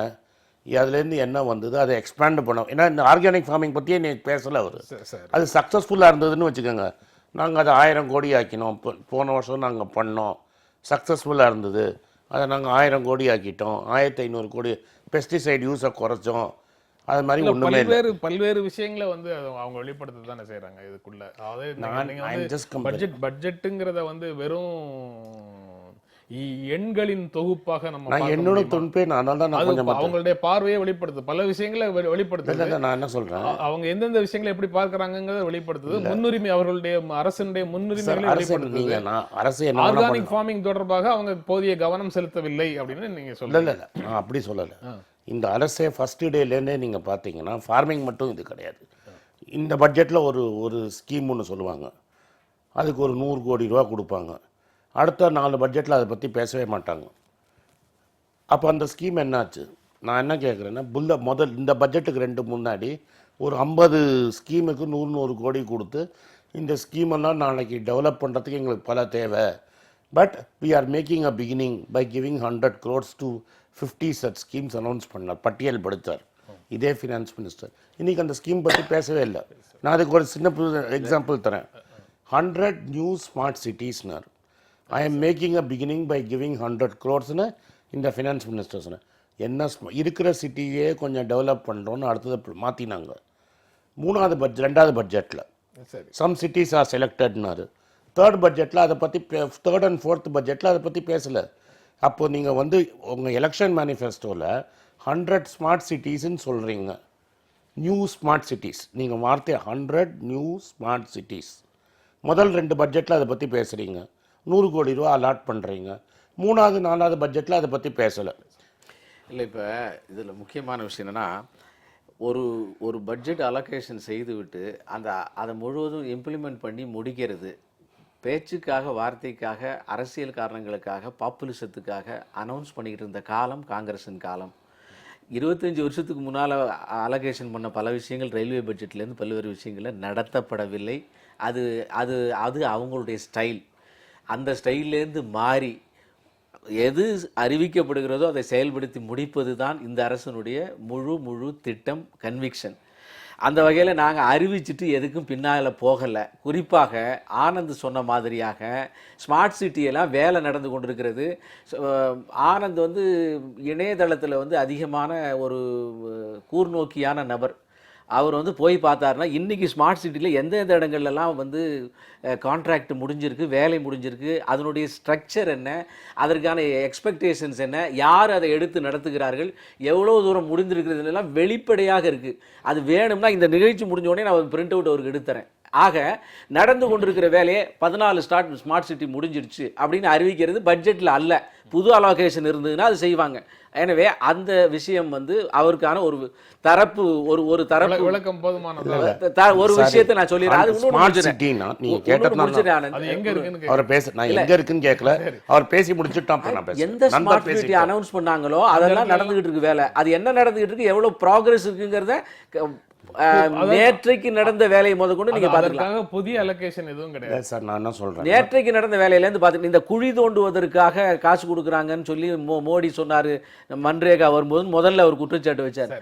அதுலேருந்து என்ன வந்தது, அதை எக்ஸ்பேண்ட் பண்ணோம். ஏன்னா இந்த ஆர்கானிக் ஃபார்மிங் பற்றியே நீ பேசலை அவர். அது சக்ஸஸ்ஃபுல்லாக இருந்ததுன்னு வச்சுக்கோங்க, நாங்கள் அதை 1000 கோடி ஆக்கினோம், போன வருஷம் நாங்கள் பண்ணோம், சக்ஸஸ்ஃபுல்லாக இருந்தது, அதை நாங்கள் 1000 கோடி ஆக்கிட்டோம், 1500 கோடி பெஸ்டிசைட் யூஸை குறைச்சோம் அது மாதிரி இல்ல, ஒன்றுமே இல்லை. பல்வேறு விஷயங்களை வந்து அவங்க வெளிப்படுத்த தானே செய்றாங்க இதுக்குள்ள. அதாவது நீங்க I'm just வந்து பட்ஜெட்டுங்கிறத வந்து வெறும் எண்களின் தொகுப்பாக நம்ம நான் பார்க்க என்னோட முடியுமா? துன்பே அதனால தான் நான் அது கொஞ்சம் அவங்களுடைய பார்வையை வெளிப்படுத்து, பல விஷயங்களை வெளிப்படுத்துது. இல்லை நான் என்ன சொல்கிறேன், அவங்க எந்தெந்த விஷயங்களை எப்படி பார்க்கறாங்கங்கறத வெளிப்படுத்துது. முன்னுரிமை, அவர்களுடைய அரசினுடைய முன்னுரிமைகளை அரசு வெளிப்படுத்துது. நீங்கள் நான் அரசு என்ன ஆர்கானிக் ஃபார்மிங் தொடர்பாக அவங்க போதிய கவனம் செலுத்தவில்லை அப்படின்னு நீங்க இல்லை சொல்றீங்க. இல்லை நான் அப்படி சொல்லலை. இந்த அரசே ஃபஸ்ட்டு டேலேருந்தே நீங்கள் பார்த்தீங்கன்னா ஃபார்மிங் மட்டும் இது கிடையாது. இந்த பட்ஜெட்டில் ஒரு ஸ்கீம் ஒன்று சொல்லுவாங்க, அதுக்கு ஒரு 100 கோடி ரூபா கொடுப்பாங்க. அடுத்த 4 பட்ஜெட்டில் அதை பற்றி பேசவே மாட்டாங்க. அப்போ அந்த ஸ்கீம் என்னாச்சு? நான் என்ன கேட்குறேன்னா, இந்த பட்ஜெட்டுக்கு 2 முன்னாடி ஒரு 50 ஸ்கீமுக்கு 100 கோடி கொடுத்து இந்த ஸ்கீமெல்லாம் நாளைக்கு டெவலப் பண்ணுறதுக்கு எங்களுக்கு பல தேவை, but we are making a beginning by giving 100 crores to 50 such schemes announce பண்ணார், பட்டியல் படுத்தார் இதே ஃபினான்ஸ் மினிஸ்டர். இன்றைக்கி அந்த ஸ்கீம் பற்றி பேசவே இல்லை. நான் அதுக்கு ஒரு சின்ன எக்ஸாம்பிள் தரேன். 100 நியூ ஸ்மார்ட் சிட்டிஸ்னார். I am making a beginning by giving 100 crores-னு இந்த ஃபினான்ஸ் மினிஸ்டர் சொன்னேன். என்ன இருக்கிற சிட்டியே கொஞ்சம் டெவலப் பண்ணுறோன்னு அடுத்தது மாற்றினாங்க. 2வது பட்ஜெட்டில் சரி, சம் சிட்டிஸ் ஆர் செலக்டட்னாரு. 3rd பட்ஜெட்டில் அதை பற்றி 3rd and 4th பட்ஜெட்டில் அதை பற்றி பேசலை. அப்போது நீங்கள் வந்து உங்கள் எலெக்ஷன் மேனிஃபெஸ்டோவில் 100 ஸ்மார்ட் சிட்டிஸ்ன்னு சொல்கிறீங்க, நியூ ஸ்மார்ட் சிட்டிஸ். நீங்கள் வார்த்தை 100 நியூ ஸ்மார்ட் சிட்டிஸ். முதல் 2 பட்ஜெட்டில் அதை பற்றி பேசுகிறீங்க, 100 கோடி ரூபா அலாட் பண்ணுறீங்க. 3வது 4வது பட்ஜெட்டில் அதை பற்றி பேசலை. இல்லை, இப்போ இதில் முக்கியமான விஷயம் என்னென்னா, ஒரு பட்ஜெட் அலோகேஷன் செய்துவிட்டு அதை முழுவதும் இம்ப்ளிமெண்ட் பண்ணி முடிக்கிறது பேச்சுக்காக, வார்த்தைக்காக, அரசியல் காரணங்களுக்காக, பாப்புலிசத்துக்காக அனௌன்ஸ் பண்ணிக்கிட்டு இருந்த காலம் காங்கிரஸின் காலம். 25 வருஷத்துக்கு முன்னால் அலோகேஷன் பண்ண பல விஷயங்கள் ரயில்வே பட்ஜெட்லேருந்து பல்வேறு விஷயங்களில் நடத்தப்படவில்லை. அது அது அது அவங்களுடைய ஸ்டைல். அந்த ஸ்டைல்லேருந்து மாறி எது அறிவிக்கப்படுகிறதோ அதை செயல்படுத்தி முடிப்பது தான் இந்த அரசனுடைய முழு திட்டம், கன்விக்ஷன். அந்த வகையில் நாங்கள் அறிவிச்சிட்டு எதுக்கும் பின்னால் போகலை. குறிப்பாக ஆனந்த் சொன்ன மாதிரியாக ஸ்மார்ட் சிட்டியெல்லாம் வேலை நடந்து கொண்டிருக்கிறது. ஆனந்த் வந்து இணையதளத்தில் வந்து அதிகமான ஒரு கூர்நோக்கியான நபர். அவர் வந்து போய் பார்த்தாருன்னா இன்றைக்கி ஸ்மார்ட் சிட்டியில் எந்தெந்த இடங்கள்லாம் வந்து கான்ட்ராக்ட் முடிஞ்சிருக்கு, வேலை முடிஞ்சிருக்கு, அதனுடைய ஸ்ட்ரக்சர் என்ன, அதற்கான எக்ஸ்பெக்டேஷன்ஸ் என்ன, யார் அதை எடுத்து நடத்துகிறார்கள், எவ்வளோ தூரம் முடிந்திருக்கிறதுலாம் வெளிப்படையாக இருக்குது. அது வேணும்னா இந்த நிகழ்ச்சி முடிஞ்ச உடனே நான் ஒரு பிரிண்ட் அவுட் அவருக்கு எடுத்துறேன். ஆக நடந்து கொண்டிருக்கிற வேலையை 14 ஸ்மார்ட் சிட்டி முடிஞ்சிருச்சு அப்படின்னு அறிவிக்கிறது பட்ஜெட்டில் அல்ல. புது அலோகேஷன் இருந்ததுன்னா அது செய்வாங்க. எனவே அந்த விஷயம் வந்து அவருக்கான ஒரு தரப்பு ஒரு தரப்பு விளக்கம் போதுமானதா? ஒரு விஷயத்தை நான் சொல்லிடுறேன். அது ஸ்மார்ட் சிட்டினா நீங்க கேட்டதுனால அது எங்க இருக்குன்னு அவர் நான் எங்க இருக்குன்னு கேட்கல, அவர் பேசி முடிச்சிட்டான். நான் பேசுறேன். எந்த ஸ்மார்ட் சிட்டி அனௌன்ஸ் பண்ணாங்களோ அதெல்லாம் நடந்துகிட்டு இருக்கு வேலை. அது என்ன நடந்துகிட்டு இருக்கு, எவ்வளவு ப்ராக்ரஸ் இருக்குங்கிறத நேற்றைக்கு நடந்த வேலையை முதற்கொண்டு நீங்க பாத்துக்கலாம். புதிய அலோகேஷன் எதுவும் கிடையாது சார். நான் என்ன சொல்றேன், நேற்றைக்கு நடந்த வேலையில இருந்து பாத்துட்டு இந்த குழி தோண்டுவதற்காக காசு கொடுக்குறாங்கன்னு சொல்லி மோடி சொன்னாரு. மன்ரேகா வரும்போது முதல்ல அவர் குற்றச்சாட்டு வச்சார்.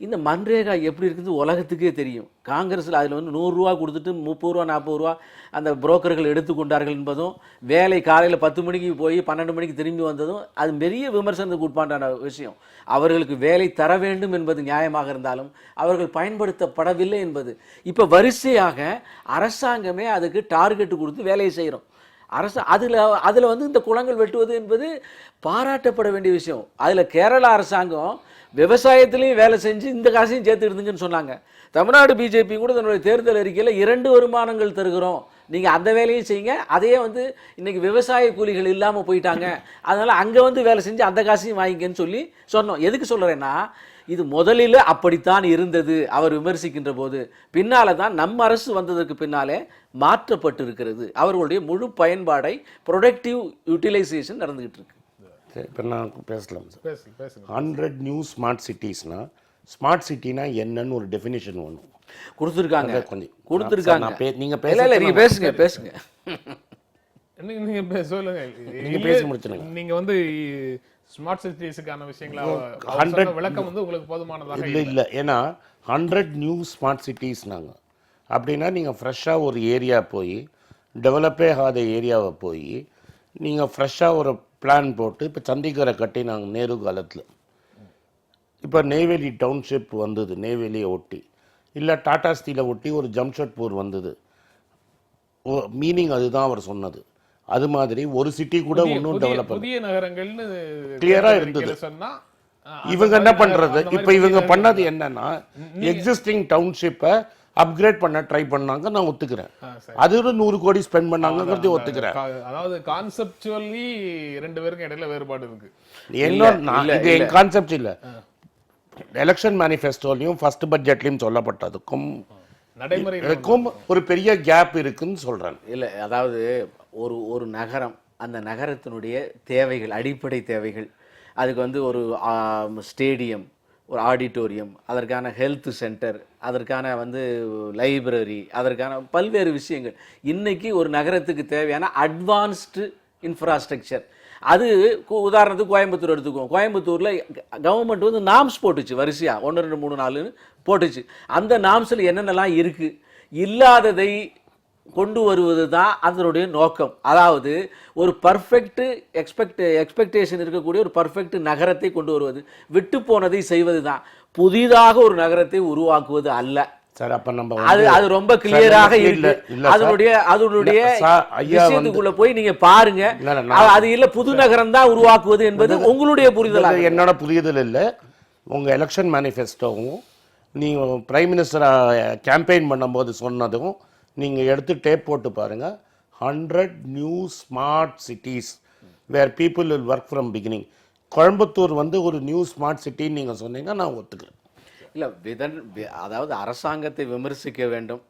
இந்த மன்ரேகா எப்படி இருக்குது உலகத்துக்கே தெரியும். காங்கிரஸில் அதில் வந்து 100 ரூபா கொடுத்துட்டு 30 ரூபா 40 ரூபா அந்த புரோக்கர்கள் எடுத்துக்கொண்டார்கள் என்பதும், வேலை காலையில் 10 மணிக்கு போய் 12 மணிக்கு திரும்பி வந்ததும் அது பெரிய விமர்சனத்துக்கு உட்பாண்டான விஷயம். அவர்களுக்கு வேலை தர வேண்டும் என்பது நியாயமாக இருந்தாலும் அவர்கள் பயன்படுத்தப்படவில்லை என்பது. இப்போ வரிசையாக அரசாங்கமே அதுக்கு டார்கெட் கொடுத்து வேலையை செய்கிறோம். அதில் வந்து இந்த குளங்கள் வெட்டுவது என்பது பாராட்டப்பட வேண்டிய விஷயம். அதில் கேரளா அரசாங்கம் விவசாயத்திலையும் வேலை செஞ்சு இந்த காசையும் சேர்த்துக்கிட்டுங்கன்னு சொன்னாங்க. தமிழ்நாடு பிஜேபி கூட தன்னுடைய தேர்தல் அறிக்கையில் 2 வருமானங்கள் தருகிறோம், நீங்கள் அந்த வேலையும் செய்யுங்க, அதையே வந்து இன்றைக்கி விவசாய கூலிகள் இல்லாமல் போயிட்டாங்க, அதனால் அங்கே வந்து வேலை செஞ்சு அந்த காசையும் வாங்கிக்கன்னு சொல்லி சொன்னோம். எதுக்கு சொல்கிறேன்னா, இது முதலில் அப்படித்தான் இருந்தது அவர் விமர்சிக்கின்ற போது. பின்னால் தான் நம்ம அரசு வந்ததற்கு பின்னாலே மாற்றப்பட்டு இருக்கிறது. அவர்களுடைய முழு பயன்பாடை ப்ரொடக்டிவ் யூட்டிலைசேஷன் நடந்துகிட்டு இருக்கு. இப்போ நான் பேசலாம் சார். 100 நியூ ஸ்மார்ட் சிட்டிஸ்னா, ஸ்மார்ட் சிட்டினா என்னன்னு ஒரு டெஃபினிஷன் ஒன்று கொடுத்துருக்காங்க. கொஞ்சம் கொடுத்துருக்காங்க. நீங்க பேசுங்க நீங்க சொல்லுங்க, நீங்க பேசி முடிச்சுடுங்க. நீங்க வந்து ஸ்மார்ட் சிட்டிஸ்க்கான விஷயங்கள 100 விளக்கம் வந்து உங்களுக்கு போதுமானதாக இல்லை. ஏன்னா 100 நியூ ஸ்மார்ட் சிட்டிஸ்னாங்க அப்படின்னா நீங்கள் ஃப்ரெஷ்ஷாக ஒரு ஏரியா போய், டெவலப்பே ஆகாத ஏரியாவை போய் நீங்கள் ஃப்ரெஷ்ஷாக ஒரு பிளான் போட்டு, இப்போ சண்டிகரை கட்டி நாங்கள் நேரு காலத்தில் இப்போ நெய்வேலி டவுன்ஷிப் வந்தது, நெய்வேலியை ஒட்டி, இல்லை டாடா ஸ்டீலை ஒட்டி ஒரு ஜம்ஷெட்பூர் வந்தது. மீனிங் அதுதான் அவர் சொன்னது. அது மாதிரி ஒரு சிட்டி கூட இன்னும் டெவலப் புதிய நகரங்கள்னு கிளியரா இருந்தது. சொன்னா இவங்க என்ன பண்றது, இப்போ இவங்க பண்ணது என்னன்னா எக்ஸிஸ்டிங் டவுன்ஷிப்பை அப்கிரேட் பண்ண ட்ரை பண்ணாங்க, நான் ஒத்துக்கிறேன். அது ஒரு 100 கோடி ஸ்பெண்ட் பண்ணாங்கிறது ஒத்துக்கிறேன். அதாவது கான்செப்சுவலி ரெண்டு பேருக்கும் இடையில வேறுபாடு இருக்கு. இது என் கான்செப்ட் இல்ல, எலெக்ஷன் மேனிஃபெஸ்டோலையும் ஃபர்ஸ்ட் பட்ஜெட்லயும் சொல்லப்பட்டதுக்கும் நடைமுறைக்கும் ஒரு பெரிய கேப் இருக்குன்னு சொல்றேன். இல்லை, அதாவது ஒரு நகரம், அந்த நகரத்தினுடைய தேவைகள், அடிப்படை தேவைகள், அதுக்கு வந்து ஒரு ஸ்டேடியம், ஒரு ஆடிட்டோரியம், அதற்கான ஹெல்த் சென்டர், அதற்கான வந்து லைப்ரரி, அதற்கான பல்வேறு விஷயங்கள் இன்னைக்கு ஒரு நகரத்துக்கு தேவையான அட்வான்ஸ்டு இன்ஃப்ராஸ்ட்ரக்சர். அது உதாரணத்துக்கு கோயம்புத்தூர் எடுத்துக்குவோம். கோயம்புத்தூரில் கவர்மெண்ட் வந்து நாம்ஸ் போட்டுச்சு, வரிசையாக 1 2 3 4ன்னு போட்டுச்சு. அந்த நாம்ஸில் என்னென்னலாம் இருக்குது, இல்லாததை கொண்டு வருவது தான் அதனுடைய நோக்கம். அதாவது ஒரு பர்ஃபெக்ட் எக்ஸ்பெக்டேஷன் இருக்கக்கூடிய ஒரு பர்ஃபெக்ட் நகரத்தை கொண்டு வருவது, விட்டு போனதை செய்வது தான். புதிதாக ஒரு நகரத்தை உருவாக்குவது அல்ல சார். அப்ப நம்ம அது ரொம்ப கிளியராக இருக்கு. அதனுடைய விஷயத்துக்குள்ள போய் நீங்க பாருங்க. அது இல்ல புது நகரம் தான் உருவாக்குவது என்பது உங்களுடைய புரிதல், என்னோட புரிதல் இல்ல. உங்க எலெக்ஷன் மேனிஃபெஸ்டோவும் நீங்க பிரைம் மினிஸ்டர் கேம்பெயின் பண்ணும்போது சொன்னதும் நீங்க எடுத்து டேப் போட்டு பாருங்க. 100 new smart cities where people will work from beginning. Coimbatore வந்து ஒரு நியூ ஸ்மார்ட் சிட்டின்னு நீங்க சொன்னீங்க, நான் ஒத்துக்கிறேன். இல்லை, அதாவது அரசாங்கத்தை விமர்சிக்க வேண்டும்,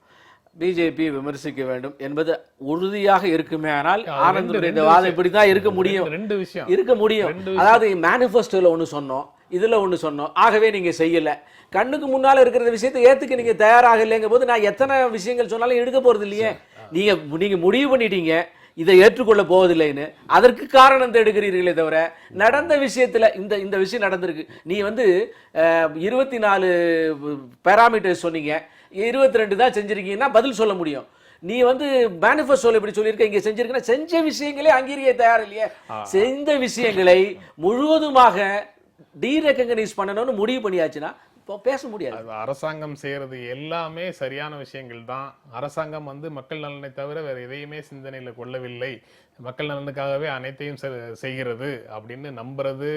பிஜேபி விமர்சிக்க வேண்டும் என்பது உறுதியாக இருக்குமே. ஆனால் ஆனந்த் வாதம் இப்படிதான் இருக்க முடியும், ரெண்டு விஷயம் இருக்க முடியும். அதாவது மேனிஃபெஸ்டோல ஒன்று சொன்னோம், இதுல ஒன்று சொன்னோம், ஆகவே நீங்க செய்யல. கண்ணுக்கு முன்னால இருக்கிற விஷயத்தை ஏத்துக்க நீங்க தயாராக இல்லைங்க போது நான் எத்தனை விஷயங்கள் சொன்னாலும் எடுக்க போறது இல்லையே. நீங்க முடிவு பண்ணிட்டீங்க இதை ஏற்றுக்கொள்ள போவதில்லைன்னு, அதற்கு காரணம் எடுக்கிறீர்களே தவிர நடந்த விஷயத்துல இந்த விஷயம் நடந்திருக்கு. நீ வந்து 24 பேராமீட்டர்ஸ் சொன்னீங்க, 22 தான் செஞ்சிருக்கீங்கன்னா பதில் சொல்ல முடியும். நீ வந்து மேனிஃபெஸ்டோல இப்படி சொல்லியிருக்க, இங்க செஞ்சிருக்கா, செஞ்ச விஷயங்களே அங்கீகரிக்க தயார் இல்லையே. செஞ்ச விஷயங்களை முழுவதுமாக டீரெகனைஸ் பண்ணணும்னு முடிவு பண்ணியாச்சுன்னா பேச முடியாது. அரசாங்கம் செய்யறது எல்லாமே சரியான விஷயங்கள் தான். அரசாங்கம் வந்து மக்கள் நலனை தவிர வேற எதையுமே சிந்தனையில கொள்ளவில்லை, மக்கள் நலனுக்காகவே அனைத்தையும் செய்கிறது அப்படின்னு நம்புறது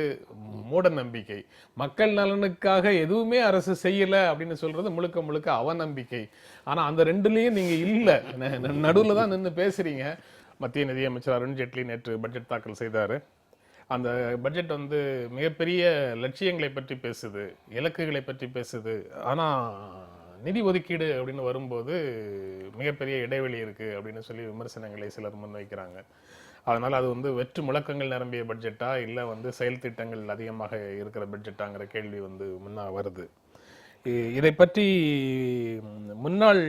மூட நம்பிக்கை. மக்கள் நலனுக்காக எதுவுமே அரசு செய்யல அப்படின்னு சொல்றது முழுக்க முழுக்க அவநம்பிக்கை. ஆனா அந்த ரெண்டுலயும் நீங்க இல்ல, நடுவுல தான் நின்று பேசுறீங்க. மத்திய நிதியமைச்சர் அருண் ஜேட்லி நேற்று பட்ஜெட் தாக்கல் செய்தாரு. அந்த பட்ஜெட் வந்து மிகப்பெரிய லட்சியங்களை பற்றி பேசுது, இலக்குகளை பற்றி பேசுது. ஆனா நிதி ஒதுக்கீடு அப்படின்னு வரும்போது மிகப்பெரிய இடைவெளி இருக்கு அப்படின்னு சொல்லி விமர்சனங்களை சிலர் முன்வைக்கிறாங்க. அதனால அது வந்து வெற்று முழக்கங்கள் நிரம்பிய பட்ஜெட்டா இல்ல வந்து செயல் திட்டங்கள் அதிகமாக இருக்கிற பட்ஜெட்டாங்கிற கேள்வி வந்து முன்னா வருது. இதை பற்றி முன்னாள்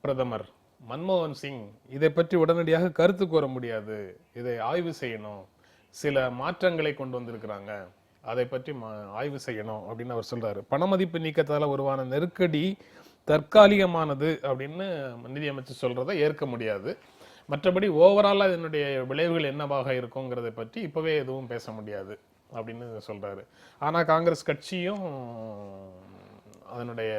பிரதமர் மன்மோகன் சிங் இதை பற்றி உடனடியாக கருத்து கூற முடியாது, இதை ஆய்வு செய்யணும், சில மாற்றங்களை கொண்டு வந்திருக்கிறாங்க, அதை பற்றி ஆய்வு செய்யணும் அப்படின்னு அவர் சொல்றாரு. பணமதிப்பு நீக்கத்தால உருவான நெருக்கடி தற்காலிகமானது அப்படின்னு நிதியமைச்சர் சொல்றதை ஏற்க முடியாது. மற்றபடி ஓவராலா இதனுடைய விளைவுகள் என்னவாக இருக்குங்கிறத பற்றி இப்பவே எதுவும் பேச முடியாது அப்படின்னு சொல்றாரு. ஆனா காங்கிரஸ் கட்சியும் அதனுடைய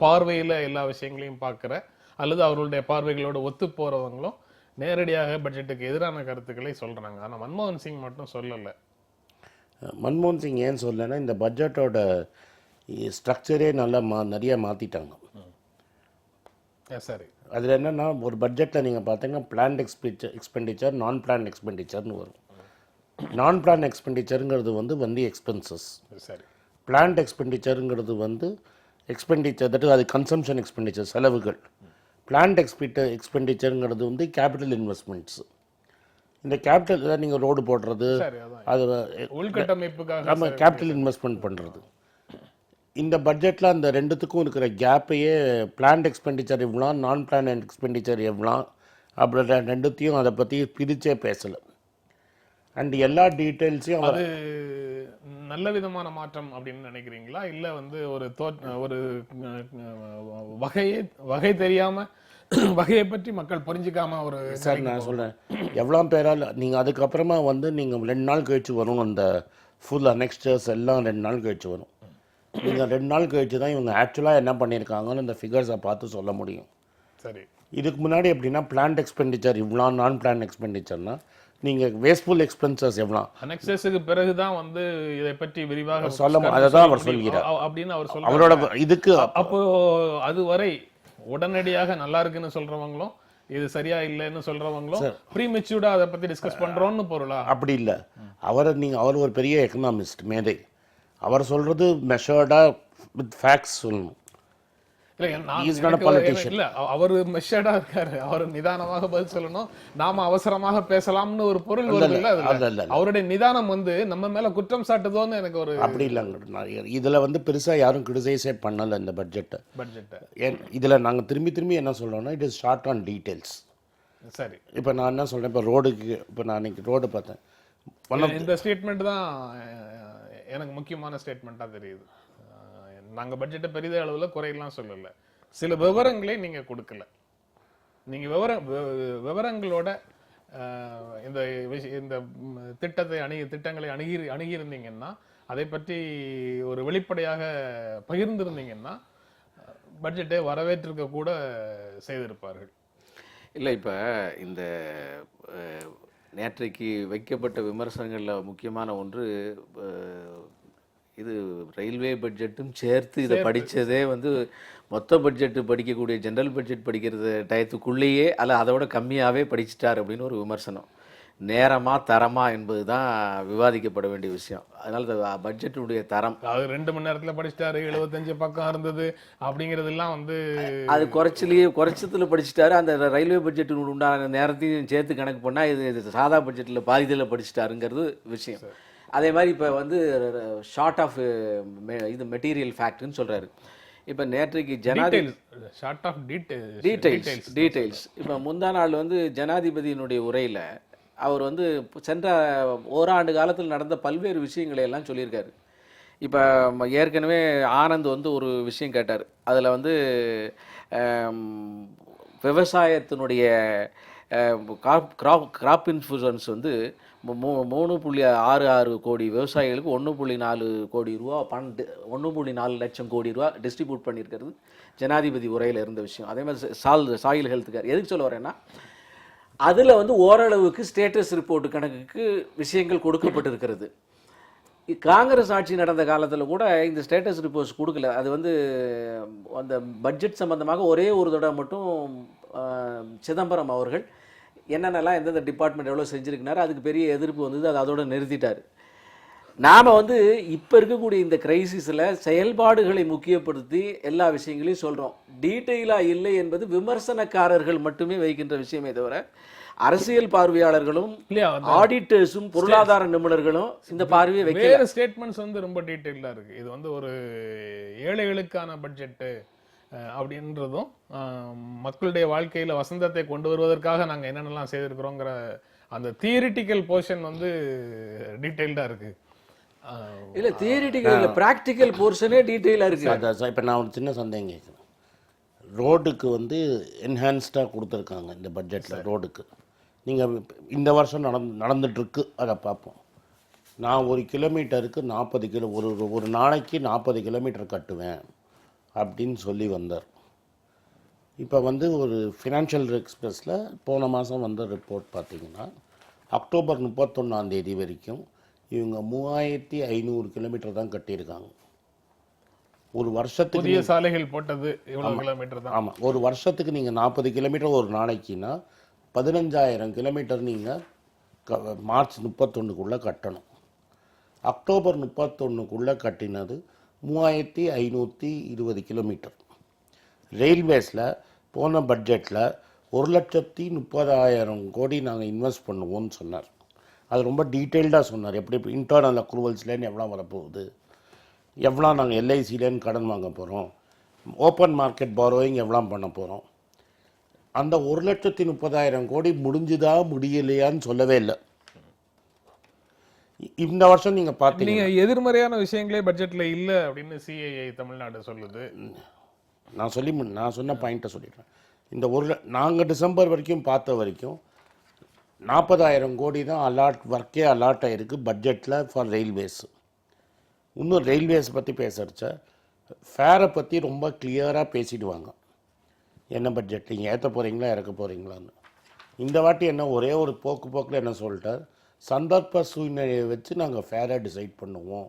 பார்வையில எல்லா விஷயங்களையும் பார்க்கிற அல்லது அவர்களுடைய பார்வைகளோட ஒத்து போறவங்களும் நேரடியாக பட்ஜெட்டுக்கு எதிரான கருத்துக்களை சொல்றாங்க. ஆனா மன்மோகன் சிங் மட்டும் சொல்லல. மன்மோகன் சிங் ஏன் சொல்லலைன்னா இந்த பட்ஜெட்டோட ஸ்ட்ரக்சரே நல்லா நிறைய மாத்திட்டாங்க. சரி, அதில் என்னன்னா ஒரு பட்ஜெட்டில் நீங்கள் பார்த்தீங்கன்னா பிளான்ட் எக்ஸ்பெண்டிச்சர், நான் பிளான் எக்ஸ்பெண்டிச்சர்னு வரும். நான் பிளான் எக்ஸ்பெண்டிச்சருங்கிறது வந்து எக்ஸ்பென்சஸ். சரி, பிளான்ட் எக்ஸ்பெண்டிச்சருங்கிறது வந்து எக்ஸ்பெண்டிச்சர், அது கன்சம்ஷன் எக்ஸ்பெண்டிச்சர், செலவுகள். பிளான்ட் எக்ஸ்பெண்டிச்சருங்கிறது வந்து கேபிட்டல் இன்வெஸ்ட்மெண்ட்ஸ். இந்த கேபிட்டல் நீங்கள் ரோடு போடுறது, அது உள்கட்டமைப்புக்காக நம்ம கேபிட்டல் இன்வெஸ்ட்மெண்ட் பண்ணுறது. இந்த பட்ஜெட்டில் அந்த ரெண்டுத்துக்கும் இருக்கிற கேப்பையே பிளான்ட் எக்ஸ்பெண்டிச்சர் எவ்வளோ, நான் பிளான் எக்ஸ்பெண்டிச்சர் எவ்வளோ அப்படி ரெண்டுத்தையும் அதை பற்றி பிரிச்சே பேசலை. அண்ட் எல்லா டீட்டெயில்ஸையும் அது நல்ல விதமான மாற்றம் அப்படின்னு நினைக்கிறீங்களா, இல்ல வந்து ஒரு வகை தெரியாம வகையை பற்றி மக்கள் புரிஞ்சுக்காம ஒரு சார் நான் சொல்றேன், எவ்வளோ பேரால் நீங்கள் அதுக்கப்புறமா வந்து நீங்கள் 2 நாள் கழிச்சு வரும் அந்த ஃபுல் அனெக்ஸ்டர்ஸ் எல்லாம் 2 நாள் கழிச்சு வரும். நீங்கள் 2 நாள் கழிச்சு தான் இவங்க ஆக்சுவலாக என்ன பண்ணியிருக்காங்கன்னு இந்த ஃபிகர்ஸை பார்த்து சொல்ல முடியும். சரி. இதுக்கு முன்னாடி எப்படின்னா பிளான்ட் எக்ஸ்பெண்டிச்சர் இவ்வளோ, நான் பிளான் எக்ஸ்பெண்டிச்சர்னா நீங்கள் வேஸ்ட்ஃபுல் எக்ஸ்பென்சஸ் எவ்வளோ அனெக்சஸுக்கு பிறகு தான் வந்து இதை பற்றி விரிவாக அதை தான் அவர் சொல்கிறார். அப்படின்னு அவர் சொல்றாரு. அவரோட இதுக்கு அப்போ அதுவரை உடனடியாக நல்லா இருக்குன்னு சொல்றவங்களும் இது சரியா இல்லைன்னு சொல்றவங்களும் ப்ரீமெச்சூர்டா அதை பத்தி டிஸ்கஸ் பண்றோம்னு பொருளா? அப்படி இல்லை. அவர் ஒரு பெரிய எக்கனாமிஸ்ட் மேதை. அவர் சொல்றது மெஷர்டா வித் ஃபேக்ட்ஸ் சொல்லணும். இல்ல அவரு மெஷர்டா இருக்காரு, அவரு நிதானமாக பதில் சொல்லணும், நாம அவசரமாக பேசலாம்னு ஒரு பொருள் வருது இல்ல. அவருடைய நிதானம் வந்து நம்ம மேல குற்றம் சாட்டுதோன்னு எனக்கு ஒரு அப்படி இல்லைங்க. இதுல வந்து பெருசா யாரும் கிரிட்டிசைஸே பண்ணல இந்த பட்ஜெட்டை. இதுல நாங்க திரும்பி என்ன சொல்றோம்னா it is shot on details. சரி. இப்போ நான் என்ன சொல்றேன், இப்போ ரோடுக்கு இப்போ நான் இன்னைக்கு ரோடு பார்த்தேன். இந்த ஸ்டேட்மெண்ட் தான் எனக்கு முக்கியமான ஸ்டேட்மெண்ட்டா தெரியுது. நாங்க பட்ஜெட்டை பெரிய அளவுல குறையெல்லாம் சொல்லல, சில விவரங்களை நீங்க கொடுக்கல. நீங்க விவரங்களோட இந்த திட்டங்களை அணுகியிருந்தீங்கன்னா, அதை பற்றி ஒரு வெளிப்படையாக பகிர்ந்திருந்தீங்கன்னா பட்ஜெட்டை வரவேற்றிருக்க கூட செய்திருப்பார்கள். இல்லை, இப்போ இந்த நேற்றைக்கு வைக்கப்பட்ட விமர்சனங்களில் முக்கியமான ஒன்று, இது ரயில்வே பட்ஜெட்டும் சேர்த்து இதை படித்ததே வந்து மொத்த பட்ஜெட்டு படிக்கக்கூடிய ஜென்ரல் பட்ஜெட் படிக்கிறது டயத்துக்குள்ளேயே அல்ல அதோட கம்மியாகவே படிச்சிட்டார் அப்படின்னு ஒரு விமர்சனம். நேரமா தரமா என்பது தான் விவாதிக்கப்பட வேண்டிய விஷயம். அதனால பட்ஜெட்டுடைய தரம், அது 2 மணி நேரத்தில் படிச்சிட்டாரு, 75 பக்கம் இருந்தது அப்படிங்கிறதெல்லாம் வந்து அது குறைச்சத்தில் படிச்சிட்டாரு. அந்த ரயில்வே பட்ஜெட்டுக்கு உண்டான நேரத்தையும் சேர்த்து கணக்கு பண்ணால் இது சாதா பட்ஜெட்டில் பாதியில் படிச்சிட்டாருங்கிறது விஷயம். அதே மாதிரி இப்போ வந்து ஷார்ட் ஆஃப் இது மெட்டீரியல் ஃபேக்ட்னு சொல்கிறாரு. இப்போ நேற்றைக்கு டீட்டெயில்ஸ் இப்போ முந்தா நாள் வந்து ஜனாதிபதியினுடைய உரையில் அவர் வந்து சென்ற ஓராண்டு காலத்தில் நடந்த பல்வேறு விஷயங்களை எல்லாம் சொல்லியிருக்காரு. இப்போ ஏற்கனவே ஆனந்த் வந்து ஒரு விஷயம் கேட்டார். அதில் வந்து விவசாயத்தினுடைய கிராப் இன்சூரன்ஸ் வந்து 3.66 கோடி விவசாயிகளுக்கு 1.4 கோடி ரூபா 1.4 லட்சம் கோடி ரூபா டிஸ்ட்ரிபியூட் பண்ணியிருக்கிறது ஜனாதிபதி உரையில் இருந்த விஷயம். அதே மாதிரி சாயில் ஹெல்த் கேர் எதுக்கு சொல்ல வரேன்னா, அதில் வந்து ஓரளவுக்கு ஸ்டேட்டஸ் ரிப்போர்ட் கணக்குக்கு விஷயங்கள் கொடுக்கப்பட்டிருக்கிறது. காங்கிரஸ் ஆட்சி நடந்த காலத்தில் கூட இந்த ஸ்டேட்டஸ் ரிப்போர்ட்ஸ் கொடுக்கல. அது வந்து அந்த பட்ஜெட் சம்பந்தமாக ஒரே ஒரு தடவை மட்டும் சிதம்பரம் அவர்கள் என்னென்னலாம் எந்தெந்த டிபார்ட்மெண்ட் எவ்வளோ செஞ்சுருக்கினாரு, அதுக்கு பெரிய எதிர்ப்பு வந்தது, அது அதோட நிறுத்திட்டார். நாம் வந்து இப்போ இருக்கக்கூடிய இந்த கிரைசிஸில் செயல்பாடுகளை முக்கியப்படுத்தி எல்லா விஷயங்களையும் சொல்கிறோம். டீட்டெயிலாக இல்லை என்பது விமர்சனக்காரர்கள் மட்டுமே வைக்கின்ற விஷயமே தவிர அரசியல் பார்வையாளர்களும் ஆடிட்டர்ஸும் பொருளாதார நிபுணர்களும் இந்த பார்வையை வைக்கிற ஸ்டேட்மெண்ட்ஸ் வந்து ரொம்ப டீட்டெயிலாக இருக்குது. இது வந்து ஒரு ஏழைகளுக்கான பட்ஜெட்டு அப்படின்றதும் மக்களுடைய வாழ்க்கையில் வசந்தத்தை கொண்டு வருவதற்காக நாங்கள் என்னென்னலாம் செய்திருக்கிறோங்கிற அந்த தியரிட்டிக்கல் போர்ஷன் வந்து டீட்டெயில்டாக இருக்குது. இல்லை, தியரிட்டிக்கல் இல்லை, ப்ராக்டிக்கல் போர்ஷனே டீட்டெயிலாக இருக்குது. இப்போ நான் ஒரு சின்ன சந்தேகம் கேட்குறேன். ரோடுக்கு வந்து என்ஹான்ஸ்டாக கொடுத்துருக்காங்க இந்த பட்ஜெட்டில். ரோடுக்கு நீங்கள் இந்த வருஷம் நடந்துட்டுருக்கு, அதை பார்ப்போம். நான் 1 கிலோமீட்டருக்கு 40 ஒரு நாளைக்கு 40 கிலோமீட்டர் கட்டுவேன் அப்படின்னு சொல்லி வந்தார். இப்போ வந்து ஒரு ஃபினான்ஷியல் எக்ஸ்பிரஸில் போன மாதம் வந்த ரிப்போர்ட் பார்த்திங்கன்னா அக்டோபர் 31 வரைக்கும் இவங்க 3500 கிலோமீட்டர் தான் கட்டியிருக்காங்க. ஒரு வருஷத்துக்கு புதிய சாலைகள் போட்டது எவ்வளவு கிலோமீட்டர் தான்? ஆமாம், ஒரு வருஷத்துக்கு நீங்கள் 40 கிலோமீட்டர் ஒரு நாளைக்குன்னா 15,000 கிலோமீட்டர் நீங்கள் மார்ச் 31க்குள்ளே கட்டணும். அக்டோபர் 31க்குள்ளே கட்டினது 3520 கிலோமீட்டர். ரயில்வேஸில் போன பட்ஜெட்டில் 1,30,000 கோடி நாங்கள் இன்வெஸ்ட் பண்ணுவோம்னு சொன்னார். அது ரொம்ப டீட்டெயில்டாக சொன்னார். எப்படி இன்டர்னல் அக்ரூவல்ஸ்லேன்னு எவ்வளோ வரப்போகுது, எவ்வளோ நாங்கள் எல்ஐசிலேன்னு கடன் வாங்க போகிறோம், ஓப்பன் மார்க்கெட் பாரோயிங் எவ்வளோ பண்ண போகிறோம். அந்த 1,30,000 கோடி முடிஞ்சுதா முடியலையான்னு சொல்லவே இல்லை. இந்த வருஷம் நீங்கள் பார்த்தீங்க, எதிர்மறையான விஷயங்களே பட்ஜெட்டில் இல்லை அப்படின்னு சிஐஐ தமிழ்நாடு சொல்லுது. நான் சொன்ன பாயிண்ட்டை சொல்லிடுறேன். நாங்கள் டிசம்பர் வரைக்கும் பார்த்த வரைக்கும் 40,000 கோடி தான் ஒர்க்கே அலாட் ஆகிருக்கு பட்ஜெட்டில் ஃபார் ரயில்வேஸ். இன்னும் ரயில்வேஸ் பற்றி பேசுகிறச்ச ஃபேரை பற்றி ரொம்ப கிளியராக பேசிடுவாங்க. என்ன பட்ஜெட் நீங்கள் ஏற்ற போகிறீங்களா இறக்க போகிறீங்களான்னு. இந்த வாட்டி என்ன ஒரே ஒரு போக்கில் என்ன சொல்லிட்டார், சந்தர்ப்ப சூழ்நிலையை வச்சு நாங்கள் ஃபேரை டிசைட் பண்ணுவோம்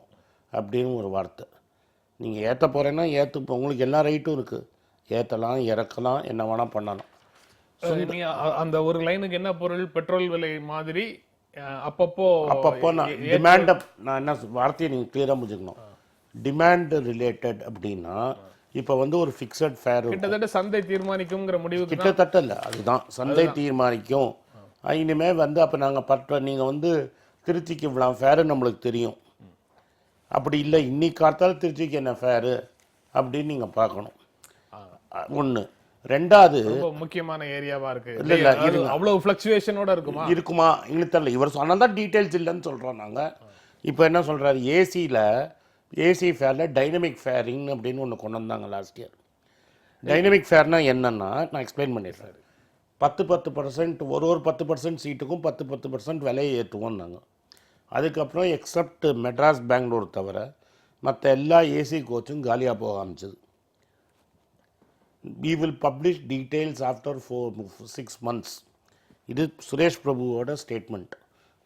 அப்படின்னு ஒரு வார்த்தை. நீங்கள் ஏற்ற போகிறேன்னா ஏற்று, உங்களுக்கு எல்லா ரைட்டும் இருக்குது, ஏற்றலாம் இறக்கலாம் என்ன வேணால் பண்ணலாம். நீங்க அந்த ஒரு லைனுக்கு என்ன பொருள், பெட்ரோல் விலை மாதிரி அப்பப்போ நான் டிமாண்ட், நான் என்ன வார்த்தையை நீங்கள் கிளியராக புரிஞ்சுக்கணும். டிமாண்ட் ரிலேட்டட் அப்படின்னா இப்போ வந்து ஒரு ஃபிக்ஸட் ஃபேர் கிட்டத்தட்ட சந்தை தீர்மானிக்கும்ங்கிற முடிவு கிட்டத்தட்ட இல்லை, அதுதான் சந்தை தீர்மானிக்கும். இனிமேல் வந்து அப்போ நாங்கள் நீங்கள் வந்து திருச்சிக்கு இவ்வளோ ஃபேரு நம்மளுக்கு தெரியும். அப்படி இல்லை இன்னைக்கு காத்தால் திருச்சிக்கு என்ன ஃபேரு அப்படின்னு நீங்கள் பார்க்கணும். ஒன்று. ரெண்டாவது முக்கியமான ஏரியாவா இருக்கு, இல்லை இல்லை இது அவ்வளவு ஃப்ளக்சுவேஷனோட இருக்குமா எங்களுக்கு தெரியல. இவர் சொன்னால் தான் டீட்டெயில்ஸ் இல்லைன்னு சொல்கிறோம் நாங்கள். இப்போ என்ன சொல்கிறாரு, ஏசி ஃபேரில் டைனமிக் ஃபேரிங் அப்படின்னு ஒன்று கொண்டு வந்தாங்க லாஸ்ட் இயர். டைனமிக் ஃபேர்னா என்னன்னா நான் எக்ஸ்பிளைன் பண்ணிடுறேன். 10% ஒரு 10% சீட்டுக்கும் 10% விலையை ஏற்றுவோம் நாங்கள். அதுக்கப்புறம் எக்ஸப்ட் மெட்ராஸ் பெங்களூர் தவிர மற்ற எல்லா ஏசி கோச்சும் காலியாக போக ஆரம்பிச்சது. we will publish details after 6 months. இது சுரேஷ் பிரபுவோட ஸ்டேட்மெண்ட்.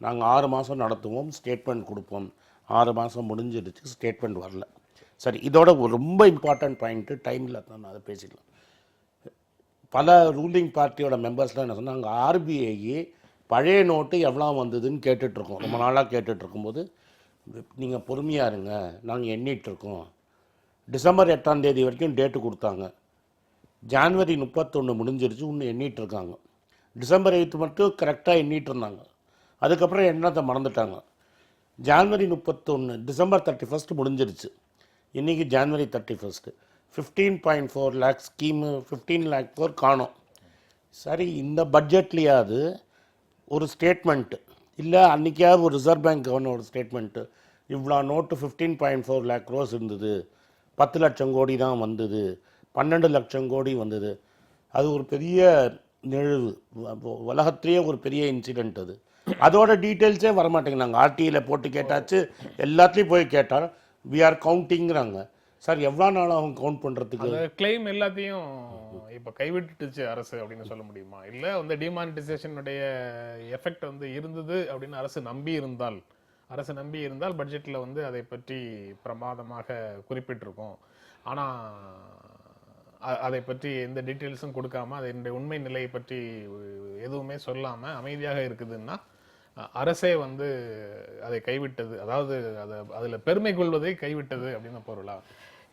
நாங்கள் 6 மாதம் நடத்துவோம், ஸ்டேட்மெண்ட் கொடுப்போம். 6 மாதம் முடிஞ்சிடுச்சு, ஸ்டேட்மெண்ட் வரல. சரி, இதோட ஒரு ரொம்ப இம்பார்ட்டன்ட் பாயிண்ட்டு, டைமில் தான் நான் அதை பேசிடலாம். பல ரூலிங் பார்ட்டியோட மெம்பர்ஸ்லாம் என்ன சொன்னாங்க, ஆர்பிஐ பழைய நோட்டு எவ்வளோ வந்ததுன்னு கேட்டுட்ருக்கோம். ரொம்ப நாளாக கேட்டுட்ருக்கும்போது நீங்கள் பொறுமையாக இருங்க, நாங்கள் எண்ணிகிட்ருக்கோம். டிசம்பர் 8ஆம் தேதி வரைக்கும் டேட்டு கொடுத்தாங்க. ஜான்வரி 31 முடிஞ்சிருச்சு, இன்னும் எண்ணிட்டு இருக்காங்க. டிசம்பர் 8 மட்டும் கரெக்டாக எண்ணிட்டு இருந்தாங்க. அதுக்கப்புறம் எண்ணத்தை மறந்துட்டாங்க. ஜான்வரி 31, டிசம்பர் 31 முடிஞ்சிருச்சு. இன்றைக்கி ஜான்வரி 31. 15.4 lakh ஸ்கீமு 15 lakh காணோம். சரி, இந்த பட்ஜெட்லேயாவது ஒரு ஸ்டேட்மெண்ட்டு இல்லை, அன்றைக்கியாவது ஒரு ரிசர்வ் பேங்க் கவர்னர் ஒரு ஸ்டேட்மெண்ட்டு, இவ்வளோ நோட்டு 15.4 lakh crores இருந்தது, 10 லட்சம் கோடி தான் வந்தது, 12 லட்சம் கோடி வந்தது. அது ஒரு பெரிய நிகழ்வு, உலகத்திலேயே ஒரு பெரிய இன்சிடெண்ட். அது அதோட டீட்டெயில்ஸே வரமாட்டேங்க. நாங்கள் ஆர்டியில் போட்டு கேட்டாச்சு, எல்லாத்துலேயும் போய் கேட்டால் வி ஆர் கவுண்டிங்கிறாங்க. சார் எவ்வளோ நாள் அவங்க கவுண்ட் பண்ணுறதுக்கு? கிளைம் எல்லாத்தையும் இப்போ கைவிட்டுச்சு அரசு அப்படின்னு சொல்ல முடியுமா? இல்லை வந்து டிமானிட்டைசேஷனுடைய எஃபெக்ட் வந்து இருந்தது அப்படின்னு அரசு நம்பி இருந்தால் பட்ஜெட்டில் வந்து அதை பற்றி பிரமாதமாக குறிப்பிட்டிருக்கோம். ஆனால் அதை பற்றி எந்த டீட்டெயில்ஸும் கொடுக்காம, அதனுடைய உண்மை நிலையை பற்றி எதுவுமே சொல்லாமல் அமைதியாக இருக்குதுன்னா அரசே வந்து அதை கைவிட்டது, அதாவது அதில் பெருமை கொள்வதை கைவிட்டது அப்படின்னு பொருளா?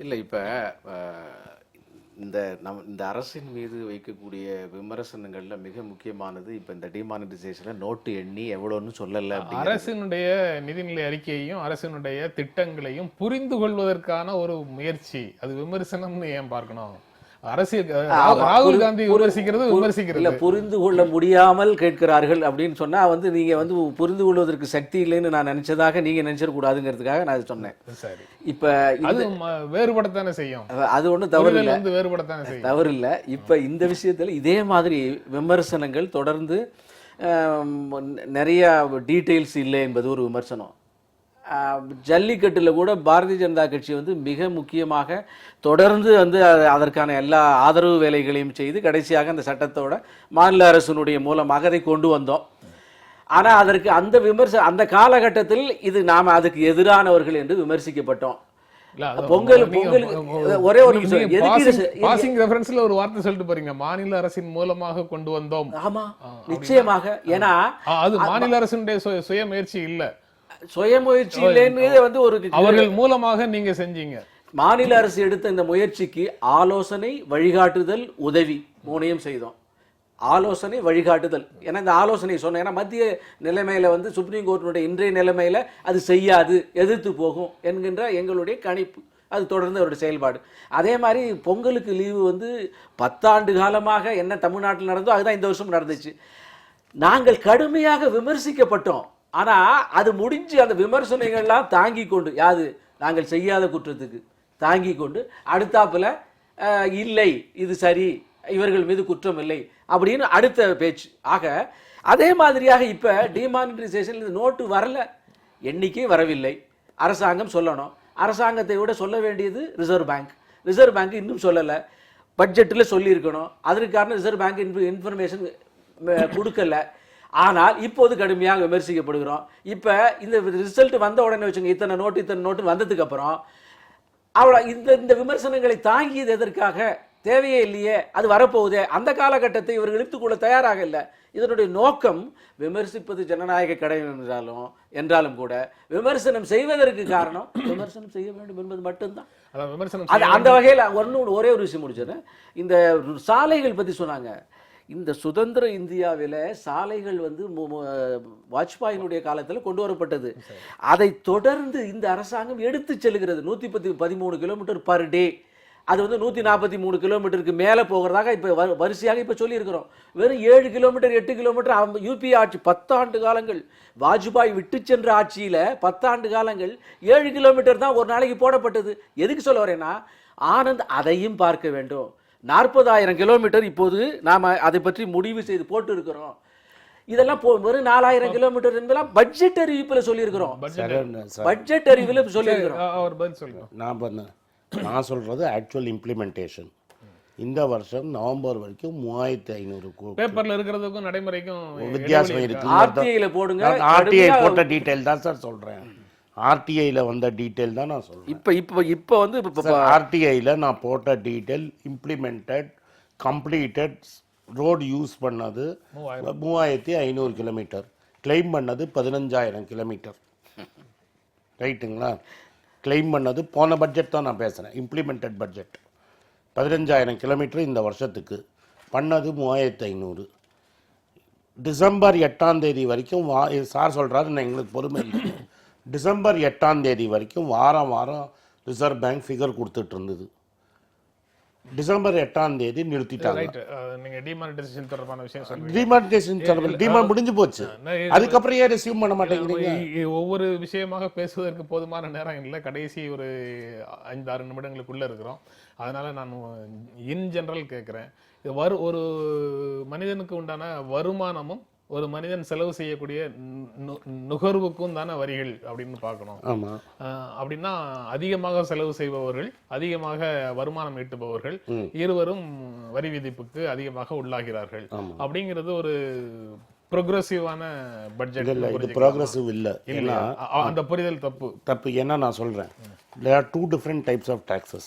இல்லை, இப்போ இந்த அரசின் மீது வைக்கக்கூடிய விமர்சனங்கள்ல மிக முக்கியமானது இப்போ இந்த டிமானிட்டைசேஷனில் நோட்டு எண்ணி எவ்வளோன்னு சொல்லலை. அரசினுடைய நிதிநிலை அறிக்கையையும் அரசினுடைய திட்டங்களையும் புரிந்து கொள்வதற்கான ஒரு முயற்சி, அது விமர்சனம்னு ஏன் பார்க்கணும்? ராகுல் காந்தி விமர்சிக்கிறது இல்ல, புரிந்து கொள்ள முடியாமல் கேட்கிறார்கள் அப்படின்னு சொன்னா வந்து நீங்க வந்து புரிந்து கொள்வதற்கு சக்தி இல்லைன்னு நான் நினைச்சதாக நீங்க நினைச்சிடக்கூடாதுங்கிறதுக்காக நான் சொன்னேன். இப்ப அது வேறுபடத்தானே செய்யும், அது ஒன்றும் தவறு இல்லை, வேறுபடத்தானே செய்யும், தவறு இல்லை. இப்ப இந்த விஷயத்துல இதே மாதிரி விமர்சனங்கள் தொடர்ந்து நிறைய டீட்டெயில்ஸ் இல்லை என்பது ஒரு விமர்சனம். ஜல்லிக்கட்டில் கூட பாரதிய ஜனதா கட்சி வந்து மிக முக்கியமாக தொடர்ந்து வந்து அதற்கான எல்லா ஆதரவு வேலைகளையும் செய்து கடைசியாக அந்த சட்டத்தோட மாநில அரசினுடைய மூலமாக அதை கொண்டு வந்தோம். ஆனால் அதற்கு அந்த காலகட்டத்தில் இது நாம் அதுக்கு எதிரானவர்கள் என்று விமர்சிக்கப்பட்டோம். பொங்கல் ஒரே ஒரு பாசிங் ரெஃபரன்ஸ்ல ஒரு வார்த்தை சொல்லிட்டு போறீங்க, மாநில அரசின் மூலமாக கொண்டு வந்தோம். ஆமா, நிச்சயமாக. ஏன்னா அது மாநில அரசினுடைய சுய முயற்சி இல்ல, சுயமுயற்சி இல்லைன்னு வந்து ஒரு அவர்கள் மூலமாக நீங்க செஞ்சீங்க. மாநில அரசு எடுத்த இந்த முயற்சிக்கு ஆலோசனை, வழிகாட்டுதல், உதவி மூணையும் செய்தோம். ஆலோசனை, வழிகாட்டுதல். ஏன்னா இந்த ஆலோசனை சொன்னேன், ஏன்னா மத்திய நிலைமையில வந்து சுப்ரீம் கோர்ட்டினுடைய இன்றைய நிலைமையில அது செய்யாது, எதிர்த்து போகும் என்கின்ற எங்களுடைய கணிப்பு. அது தொடர்ந்து அவருடைய செயல்பாடு. அதே மாதிரி பொங்கலுக்கு லீவு வந்து 10 ஆண்டு காலமாக என்ன தமிழ்நாட்டில் நடந்தோ அதுதான் இந்த வருஷம் நடந்துச்சு. நாங்கள் கடுமையாக விமர்சிக்கப்பட்டோம். ஆனால் அது முடிஞ்சு அந்த விமர்சனங்கள்லாம் தாங்கி கொண்டு, யாது நாங்கள் செய்யாத குற்றத்துக்கு தாங்கி கொண்டு அடுத்தாப்புல இல்லை இது சரி, இவர்கள் மீது குற்றம் இல்லை அப்படின்னு அடுத்த பேச்சு. ஆக அதே மாதிரியாக இப்போ டிமானிட்டரைசேஷன் இந்த நோட்டு வரல, எண்ணிக்கை வரவில்லை, அரசாங்கம் சொல்லணும். அரசாங்கத்தை விட சொல்ல வேண்டியது ரிசர்வ் பேங்க். ரிசர்வ் பேங்க் இன்னும் சொல்லலை, பட்ஜெட்டில் சொல்லியிருக்கணும். அதற்கான ரிசர்வ் பேங்க் இன்ஃபர்மேஷன் கொடுக்கல. ஆனால் இப்போது கடுமையாக விமர்சிக்கப்படுகிறோம். இப்போ இந்த ரிசல்ட் வந்த உடனே வச்சுங்க, இத்தனை நோட்டு வந்ததுக்கு அப்புறம் அவ்வளோ இந்த விமர்சனங்களை தாங்கியது எதற்காக? தேவையே இல்லையே, அது வரப்போகுதே. அந்த காலகட்டத்தை இவர்கள் எடுத்துக்கொள்ள தயாராக இல்லை. இதனுடைய நோக்கம் விமர்சிப்பது ஜனநாயக கடமை என்றாலும் கூட விமர்சனம் செய்வதற்கு காரணம் விமர்சனம் செய்ய வேண்டும் என்பது மட்டும்தான். அது அந்த வகையில் ஒரே ஒரு விஷயம் முடிச்சது. இந்த சாலைகள் பற்றி சொன்னாங்க. இந்த சுதந்திர இந்தியாவில் சாலைகள் வந்து வாஜ்பாயினுடைய காலத்தில் கொண்டு வரப்பட்டது. அதை தொடர்ந்து இந்த அரசாங்கம் எடுத்து செல்கிறது. 113 கிலோமீட்டர் பர் டே, அது வந்து 143 கிலோமீட்டருக்கு மேலே போகிறதாக இப்போ வரிசையாக இப்போ சொல்லியிருக்கிறோம். வெறும் 7 கிலோமீட்டர் 8 கிலோமீட்டர் யூபி ஆட்சி 10 ஆண்டு காலங்கள், வாஜ்பாய் விட்டு சென்ற ஆட்சியில் 10 ஆண்டு காலங்கள் 7 கிலோமீட்டர் தான் ஒரு நாளைக்கு போடப்பட்டது. எதுக்கு சொல்ல வரேன்னா, ஆனந்த் அதையும் பார்க்க வேண்டும். 40,000 கிலோமீட்டர் இப்போது நாம் அதை பற்றி முடிவு செய்து போட்டு இருக்கிறோம். இதெல்லாம் வெறும் 4,000 கிலோமீட்டர் என்பதெல்லாம் பட்ஜெட் அறிவிப்பில் சொல்லியிருக்கிறோம். பட்ஜெட் அறிவிப்பில் சொல்லியிருக்கிறோம். நான் சொல்றது ஆக்சுவல் இம்ப்ளிமெண்டேஷன். இந்த வருஷம் நவம்பர் வரைக்கும் 3,500 பேப்பர்ல இருக்கிறதுக்கும் நடைமுறைக்கும் வித்தியாசம் இருக்கு. ஆர்டிஐல போடுங்க. ஆர்டிஐ போட்ட டீடைல் தான் சார் சொல்றேன். ஆர்டிஐல வந்த டீடைல் தான் நான் சொல்றேன். இப்போ வந்து ஆர்டிஐல நான் போட்ட detail implemented completed road use பண்ணது 3,500 கிலோமீட்டர், கிளைம் பண்ணது 15,000 கிலோமீட்டர். ரைட்டுங்களா? கிளைம் பண்ணது போன பட்ஜெட் தான் நான் பேசுகிறேன், இம்ப்ளிமெண்டட் பட்ஜெட் 15,000 கிலோமீட்டர் இந்த வருஷத்துக்கு, பண்ணது 3,500. டிசம்பர் 8ஆம் தேதி வரைக்கும் சார் சொல்கிறாரு, நான் எங்களுக்கு பொறுமை இல்லை. டிசம்பர் 8ஆம் தேதி வரைக்கும் வாரம் வாரம் ரிசர்வ் பேங்க் ஃபிகர் கொடுத்துட்டு இருந்தது. டிசம்பர் 8ஆம் தேதி நிறுத்திட்டாங்க. நீங்க டிமானிட்டைசேஷன் தொடர்பான விஷயம் சொல்றீங்க. டிமானிட்டைசேஷன் முடிஞ்சு போச்சு. அதுக்கப்புறம் ஏன் ரிசீவ் பண்ண மாட்டேங்கிறீங்க? ஒவ்வொரு விஷயமாக பேசுவதற்கு போதுமான நேரம் இல்லை. கடைசி ஒரு 5-6 நிமிடங்களுக்குள்ள இருக்கிறோம். அதனால நான் இன் ஜெனரல் கேட்குறேன். ஒரு மனிதனுக்கு உண்டான வருமானமும் ஒரு மனிதன் செலவு செய்யக்கூடிய நுகர்வுக்கும் தானே வரிகள் அப்படின்னு பார்க்கணும். அப்படின்னா அதிகமாக செலவு செய்பவர்கள், அதிகமாக வருமானம் ஈட்டுபவர்கள் இருவரும் வரி விதிப்புக்கு அதிகமாக உள்ளாகிறார்கள். அப்படிங்கிறது ஒரு ப்ரோக்ரசிவான பட்ஜெட். இது ப்ரோக்ரசிவ் இல்லை, அந்த புரிதல் தப்பு. ஏன்னா நான் சொல்றேன், there are 2 different types of taxes.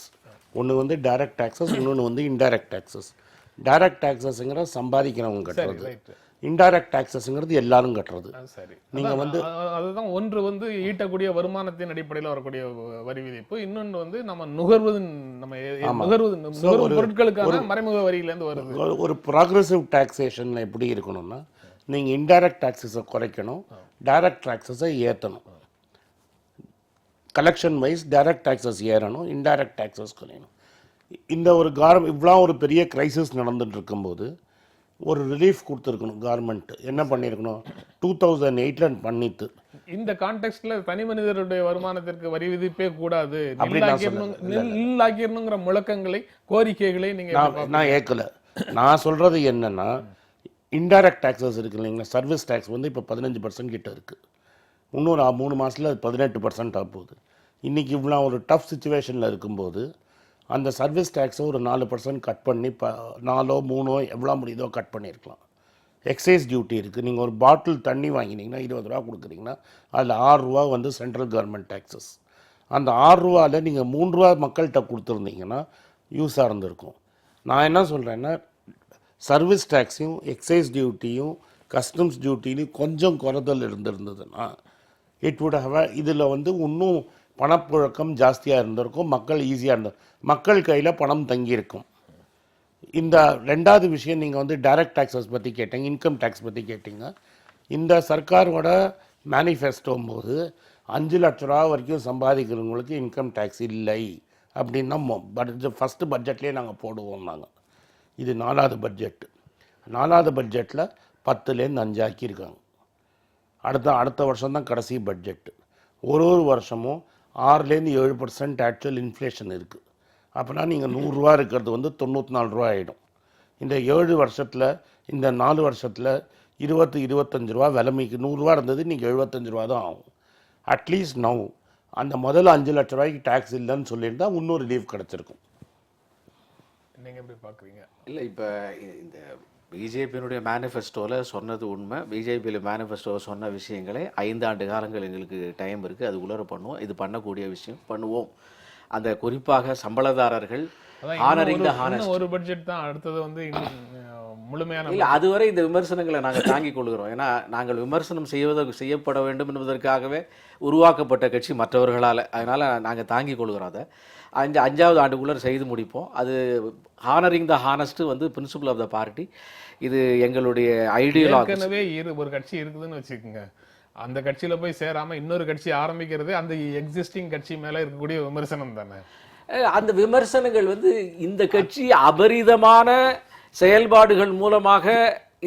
ஒன்று வந்து டைரக்ட் டாக்ஸஸ், இன்னொன்று வந்து இன்டைரக்ட் டாக்ஸஸ். டைரக்ட் டாக்ஸஸ்ங்கிற சம்பாதிக்கிறவங்க கட்டுறது, இன்டைரக்ட் டாக்ஸஸ்ங்கிறது எல்லாரும் கட்டுறது. நீங்க வந்து அதுதான் ஒன்று வந்து ஈட்டக்கூடிய வருமானத்தின் அடிப்படையில் வரக்கூடிய வரி விதிப்பு, இன்னொன்று வந்து நம்ம நுகர்வு பொருட்களுக்கான மறைமுக வரியிலேருந்து வருது. ஒரு ப்ராக்ரெசிவ் டாக்ஸேஷன்ல எப்படி இருக்கணும்னா, நீங்க இன்டைரக்ட் டாக்ஸஸை குறைக்கணும், டைரக்ட் டாக்ஸஸை ஏற்றணும். கலெக்ஷன் வைஸ் டைரக்ட் டாக்ஸஸ் ஏறணும், இன்டைரக்ட் டாக்ஸஸ் குறையணும். இந்த ஒரு இவ்வளோ ஒரு பெரிய கிரைசிஸ் நடந்துட்டு இருக்கும்போது ஒரு ரிலீஃப் கொடுத்துருக்கணும். கவர்மெண்ட் என்ன பண்ணியிருக்கணும், 2008 பண்ணிட்டு இந்த கான்டெக்ட்ல தனி மனிதருடைய வருமானத்திற்கு வரி விதிப்பே கூடாது, முழக்கங்களை, கோரிக்கைகளை நான் ஏற்கல. நான் சொல்றது என்னன்னா, இன்டைரக்ட் டாக்ஸஸ் இருக்கு இல்லைங்களா, சர்வீஸ் டேக்ஸ் வந்து இப்போ 15% கிட்ட இருக்கு. இன்னொரு 3 மாதத்தில் அது 18% ஆக போகுது. இன்றைக்கி இவ்வளோ ஒரு டஃப் சுச்சுவேஷனில் இருக்கும்போது அந்த சர்வீஸ் டேக்ஸை ஒரு 4% கட் பண்ணி 4 3 எவ்வளோ முடியுதோ கட் பண்ணியிருக்கலாம். எக்ஸைஸ் டியூட்டி இருக்குது. நீங்கள் ஒரு பாட்டில் தண்ணி வாங்கினீங்கன்னா 20 ரூபா கொடுக்குறீங்கன்னா அதில் 6 ரூபா வந்து சென்ட்ரல் கவர்மெண்ட் டேக்ஸஸ். அந்த 6 ரூபாவில் நீங்கள் 3 ரூபா மக்கள்கிட்ட கொடுத்துருந்தீங்கன்னா யூஸாக இருந்திருக்கும். நான் என்ன சொல்கிறேன்னா, சர்வீஸ் டேக்ஸையும் எக்ஸைஸ் டியூட்டியும் கஸ்டம்ஸ் டியூட்டிலையும் கொஞ்சம் குறைதல் இருந்திருந்ததுன்னா இட் வுட் ஹவ் இதில் வந்து இன்னும் பணப்புழக்கம் ஜாஸ்தியாக இருந்திருக்கும், மக்கள் ஈஸியாக இருந்திருக்கும், மக்கள் கையில் பணம் தங்கியிருக்கும். இந்த ரெண்டாவது விஷயம், நீங்கள் வந்து டைரக்ட் டாக்ஸஸ் பற்றி கேட்டீங்க, இன்கம் டேக்ஸ் பற்றி கேட்டிங்க. இந்த சர்க்காரோட மேனிஃபெஸ்டோம் போது 5 லட்ச ரூபா வரைக்கும் சம்பாதிக்கிறவங்களுக்கு இன்கம் டேக்ஸ் இல்லை அப்படின்னா ஃபஸ்ட்டு பட்ஜெட்லேயே நாங்கள் போடுவோம். நாங்கள் இது 4வது பட்ஜெட்டு. 4வது பட்ஜெட்டில் 10லேருந்து 5 ஆக்கியிருக்காங்க. அடுத்த வருஷம் தான் கடைசி பட்ஜெட்டு. ஒரு வருஷமும் 6லேருந்து 7% ஆக்சுவல் இன்ஃப்ளேஷன் இருக்குது. அப்படின்னா நீங்கள் 100 ரூபா இருக்கிறது வந்து 94 ரூபா ஆகிடும். இந்த 7 வருஷத்தில், இந்த 4 வருஷத்தில் 25 ரூபா விலைமைக்கு 100 ரூபா இருந்தது, இன்றைக்கி 75 ரூபா தான் ஆகும். அட்லீஸ்ட் நவ் அந்த முதல்ல 5 லட்ச ரூபாய்க்கு டேக்ஸ் இல்லைன்னு சொல்லியிருந்தா இன்னும் ரிலீஃப் கிடச்சிருக்கும். நீங்கள் எப்படி பார்க்குறீங்க? இல்லை, இப்போ இந்த பிஜேபியினுடைய மேனிஃபெஸ்டோவில் சொன்னது உண்மை. பிஜேபியில் மேனிஃபெஸ்டோவில் சொன்ன விஷயங்களை 5 ஆண்டு காலங்கள் எங்களுக்கு டைம் இருக்குது, அதுக்குள்ளே பண்ணுவோம். இது பண்ணக்கூடிய விஷயம் பண்ணுவோம். அந்த குறிப்பாக சம்பளதாரர்கள் ஹானரிங் த ஹானஸ்ட். ஒரு பட்ஜெட் தான், அடுத்தது வந்து முழுமையான இல்லை, அதுவரை இந்த விமர்சனங்களை நாங்கள் தாங்கிக் கொள்கிறோம். ஏன்னா நாங்கள் விமர்சனம் செய்யப்பட வேண்டும் என்பதற்காகவே உருவாக்கப்பட்ட கட்சி மற்றவர்களால். அதனால் நாங்கள் தாங்கிக் கொள்கிறோம். அதை 5வது ஆண்டுக்குள்ளே செய்து முடிப்போம். அது ஹானரிங் த ஹானஸ்ட் வந்து பிரின்சிபல் ஆஃப் த பார்ட்டி. இது எங்களுடைய ஐடியாலஜி. ஏற்கனவே ஒரு கட்சி இருக்குதுன்னு வச்சுக்கோங்க, அந்த கட்சியில போய் சேராம இன்னொரு கட்சி ஆரம்பிக்கிறது அந்த எக்ஸிஸ்டிங் கட்சி மேல இருக்கக்கூடிய விமர்சனம் தானே. அந்த விமர்சனங்கள் வந்து இந்த கட்சி அபரிதமான செயல்பாடுகள் மூலமாக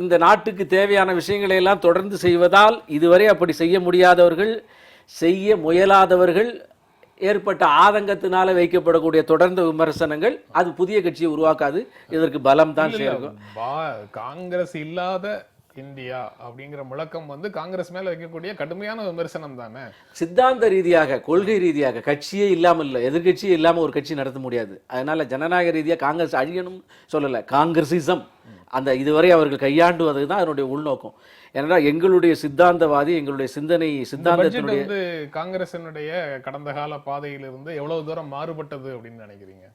இந்த நாட்டுக்கு தேவையான விஷயங்களை எல்லாம் தொடர்ந்து செய்வதால் இதுவரை அப்படி செய்ய முடியாதவர்கள், செய்ய முயலாதவர்கள் ஏற்பட்ட ஆதங்கத்தினால வைக்கப்படக்கூடிய தொடர்ந்த விமர்சனங்கள் அது புதிய கட்சியை உருவாக்காது. இதற்கு பலம் தான் சேர்க்கும். காங்கிரஸ் இல்லாத இந்தியா அப்படிங்கிற முழக்கம் வந்து காங்கிரஸ் மேல வைக்கக்கூடிய கடுமையான விமர்சனம் தானே. சித்தாந்த ரீதியாக, கொள்கை ரீதியாக கட்சியே இல்லாமல் இல்லை, எதிர்கட்சியே இல்லாமல் ஒரு கட்சி நடத்த முடியாது. அதனால ஜனநாயக ரீதியாக காங்கிரஸ் அழியணும் சொல்லலை, காங்கிரசிசம் அந்த இதுவரை அவர்கள் கையாண்டுவது தான் அதனுடைய உள்நோக்கம். ஏன்னா எங்களுடைய சித்தாந்தவாதி, எங்களுடைய சித்தாந்தத்தினுடைய வந்து காங்கிரசினுடைய கடந்த கால பாதையிலிருந்து எவ்வளவு தூரம் மாறுபட்டது அப்படின்னு நினைக்கிறீங்க?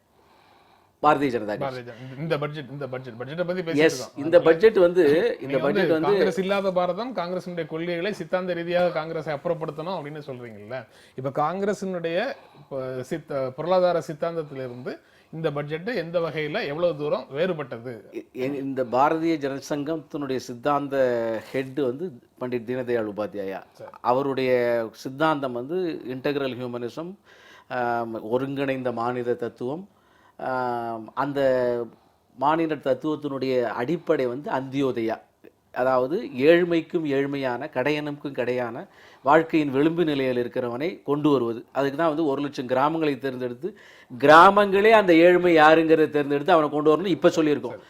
பாரதிய ஜனதா இந்த பட்ஜெட்டை பத்தி பேசிட்டோம். இந்த பட்ஜெட் வந்து காங்கிரஸ் இல்லாத பாரதம், காங்கிரசினுடைய கொள்கைகளை சித்தாந்த ரீதியாக காங்கிரஸை அப்புறப்படுத்தணும் அப்படின்னு சொல்றீங்கல்ல. இப்ப காங்கிரசினுடைய பொருளாதார சித்தாந்தத்திலிருந்து இந்த பட்ஜெட் எந்த வகையில எவ்வளவு தூரம் வேறுபட்டது? இந்த பாரதிய ஜனசங்கத்தினுடைய சித்தாந்த ஹெட் வந்து பண்டிட் தீனதயாள் உபாத்யாயா. அவருடைய சித்தாந்தம் வந்து இன்டெகிரல் ஹியூமனிசம், ஒருங்கிணைந்த மாநில தத்துவம். அந்த மாநில தத்துவத்தினுடைய அடிப்படை வந்து அந்தியோதயா, அதாவது ஏழ்மைக்கும் ஏழ்மையான, கடையனுக்கும் கடையான வாழ்க்கையின் விளிம்பு நிலையில் இருக்கிறவனை கொண்டு வருவது. அதுக்கு தான் வந்து 1 லட்சம் கிராமங்களை தேர்ந்தெடுத்து கிராமங்களே அந்த ஏழ்மை யாருங்கிறத தேர்ந்தெடுத்து அவனை கொண்டு வரணும் இப்போ சொல்லியிருக்கோம்.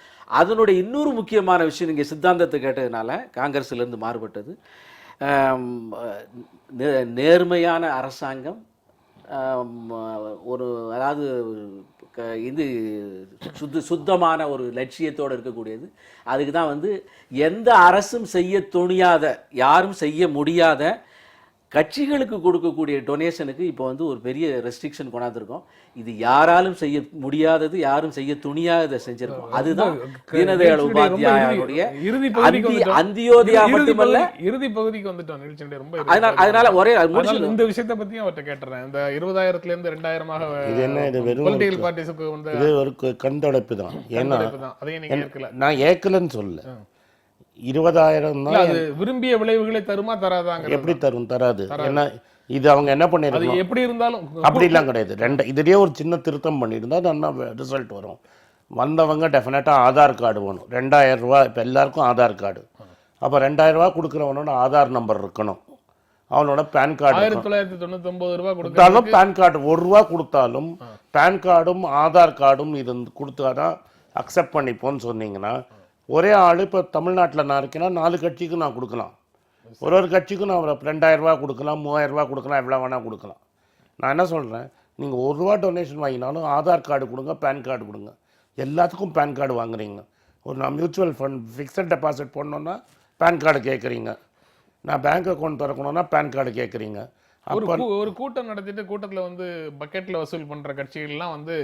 அதனுடைய இன்னொரு முக்கியமான விஷயம், நீங்கள் சித்தாந்தத்தை கேட்டதுனால காங்கிரஸ்லேருந்து மாறுபட்டது, நேர்மையான அரசாங்கம், ஒரு அதாவது இது சுத்தமான ஒரு லட்சியத்தோடு இருக்கக்கூடியது. அதுக்கு தான் வந்து எந்த அரசும் செய்ய துணியாத, யாரும் செய்ய முடியாத கட்சிகளுக்கு கொடுக்கக்கூடிய டொனேஷனுக்கு இப்போ வந்து ஒரு பெரிய ரெஸ்ட்ரிக்ஷன் கொண்டாந்துருக்கோம். இது யாராலும் செய்ய முடியாதது, யாரும் செய்ய துணியாததை செஞ்சிருக்கோம். அதுதான் தீனதயாள் உபாத்யாயாவுடைய அந்தியோதயா மட்டுமல்ல. இறுதி பகுதிக்கு வந்துட்டோம் நிகழ்ச்சியுடைய. ரொம்ப அதனால ஒரே இந்த விஷயத்தை பத்தியும் அவர்கிட்ட கேட்டுறேன். இந்த 20,000 இருந்து 2000 பொலிட்டிகல் பார்ட்டிஸுக்கு வந்து இது ஒரு கண்தொடைப்பு தான். ஏன்னா அதையும் நீங்க ஏற்கல. நான் ஏற்கலன்னு சொல்ல, 20,000 தான் அது விரும்பிய விளைவுகளை தருமா தராதாங்க? எப்படி தரும்? தராது. ஏன்னா இது அவங்க என்ன பண்ணிருக்காங்க, எப்படி இருந்தாலும் அப்படிலாம் கிடையாது. இதுலயே ஒரு சின்ன திருத்தம் பண்ணியிருந்தா நல்லா ரிசல்ட் வரும். வந்தவங்க டெஃபினட்டாக ஆதார் கார்டு வேணும். 2000 ரூபா இப்போ எல்லாருக்கும் ஆதார் கார்டு. அப்போ 2000 ரூபா கொடுக்குறவனோட ஆதார் நம்பர் இருக்கணும், அவனோட பேன் கார்டு. 1999 ரூபா கொடுத்தாலும் பேன் கார்டு 1 ரூபா கொடுத்தாலும் பேன் கார்டும் ஆதார் கார்டும் இது கொடுத்தாதான் அக்செப்ட் பண்ணிப்போன்னு சொன்னீங்கன்னா, ஒரே ஆள் இப்போ தமிழ்நாட்டில் நான் இருக்கேன்னா 4 கட்சிக்கு நான் கொடுக்கலாம். ஒரு கட்சிக்கும் நான் 2000 ரூபா கொடுக்கலாம், 3000 ரூபா கொடுக்கலாம், எவ்வளோ வேணால் கொடுக்கலாம். நான் என்ன சொல்கிறேன், நீங்கள் 1 ரூபா டொனேஷன் வாங்கினாலும் ஆதார் கார்டு கொடுங்க, பேன் கார்டு கொடுங்க. எல்லாத்துக்கும் பேன் கார்டு வாங்குறீங்க. ஒரு நான் மியூச்சுவல் ஃபண்ட் ஃபிக்ஸட் டெபாசிட் போடணுன்னா பேன் கார்டு கேட்குறீங்க, நான் பேங்க் அக்கௌண்ட் திறக்கணும்னா பேன் கார்டு கேட்குறீங்க. ஒரு கூட்டம் நடத்திட்டு கூட்டத்துல வந்து பக்கெட்ல வசூல் பண்ற கட்சிகள்லாம் வந்து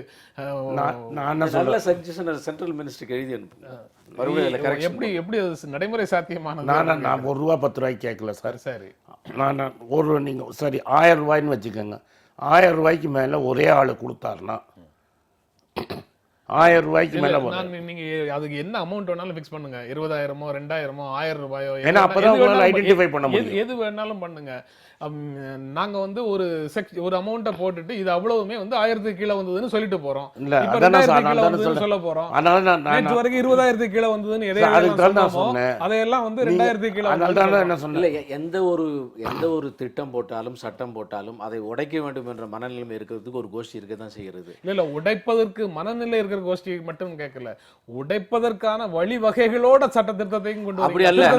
நான் என்ன சொல்றேன், சென்ட்ரல் மினிஸ்டருக்கு எழுதி அனுப்புங்க. எப்படி நடைமுறை சாத்தியமானது? நான் 1 ரூபா 10 ரூபாய்க்கு கேட்கல சார். சரி, நான் நீங்கள் சரி 1000 ரூபாய்ன்னு வச்சுக்கோங்க. 1000 ரூபாய்க்கு மேலே ஒரே ஆள் கொடுத்தாருன்னா 1000 ரூபாய்க்கு மேலே நீங்க அதுக்கு என்ன அமௌண்ட் வேணாலும் ஃபிக்ஸ் பண்ணுங்க. 20,000மோ 2,000மோ 1000 ரூபாயோ, ஏன்னா அப்பதான் உங்களால ஐடென்டிஃபை பண்ண முடியும். எது வேணாலும் பண்ணுங்க. நாங்க வந்து ஒரு அமௌண்ட்டை போட்டுட்டு இது அவ்வளவுமே வந்து 1000க்கு கீழே வந்ததுன்னு சொல்லிட்டு போறோம். இல்ல அதான் சொல்ல போறோம். அதனால நேற்று வரைக்கும் 20,000க்கு கீழே வந்ததுன்னு அதையெல்லாம் வந்து 2,000க்கு கீழே. என்ன சொன்னேன், எந்த ஒரு திட்டம் போட்டாலும் சட்டம் போட்டாலும் அதை உடைக்க வேண்டும் என்ற மனநிலைமை இருக்கிறதுக்கு ஒரு கோஷ்டி இருக்க தான் செய்கிறது. இல்ல உடைப்பதற்கு மனநிலை இருக்கிற கோஷ்டி மட்டும் கேட்கல, உடைப்பதற்கான வழிவகைகளோட சட்ட திருத்தத்தையும் கொண்டு அப்படி அல்ல.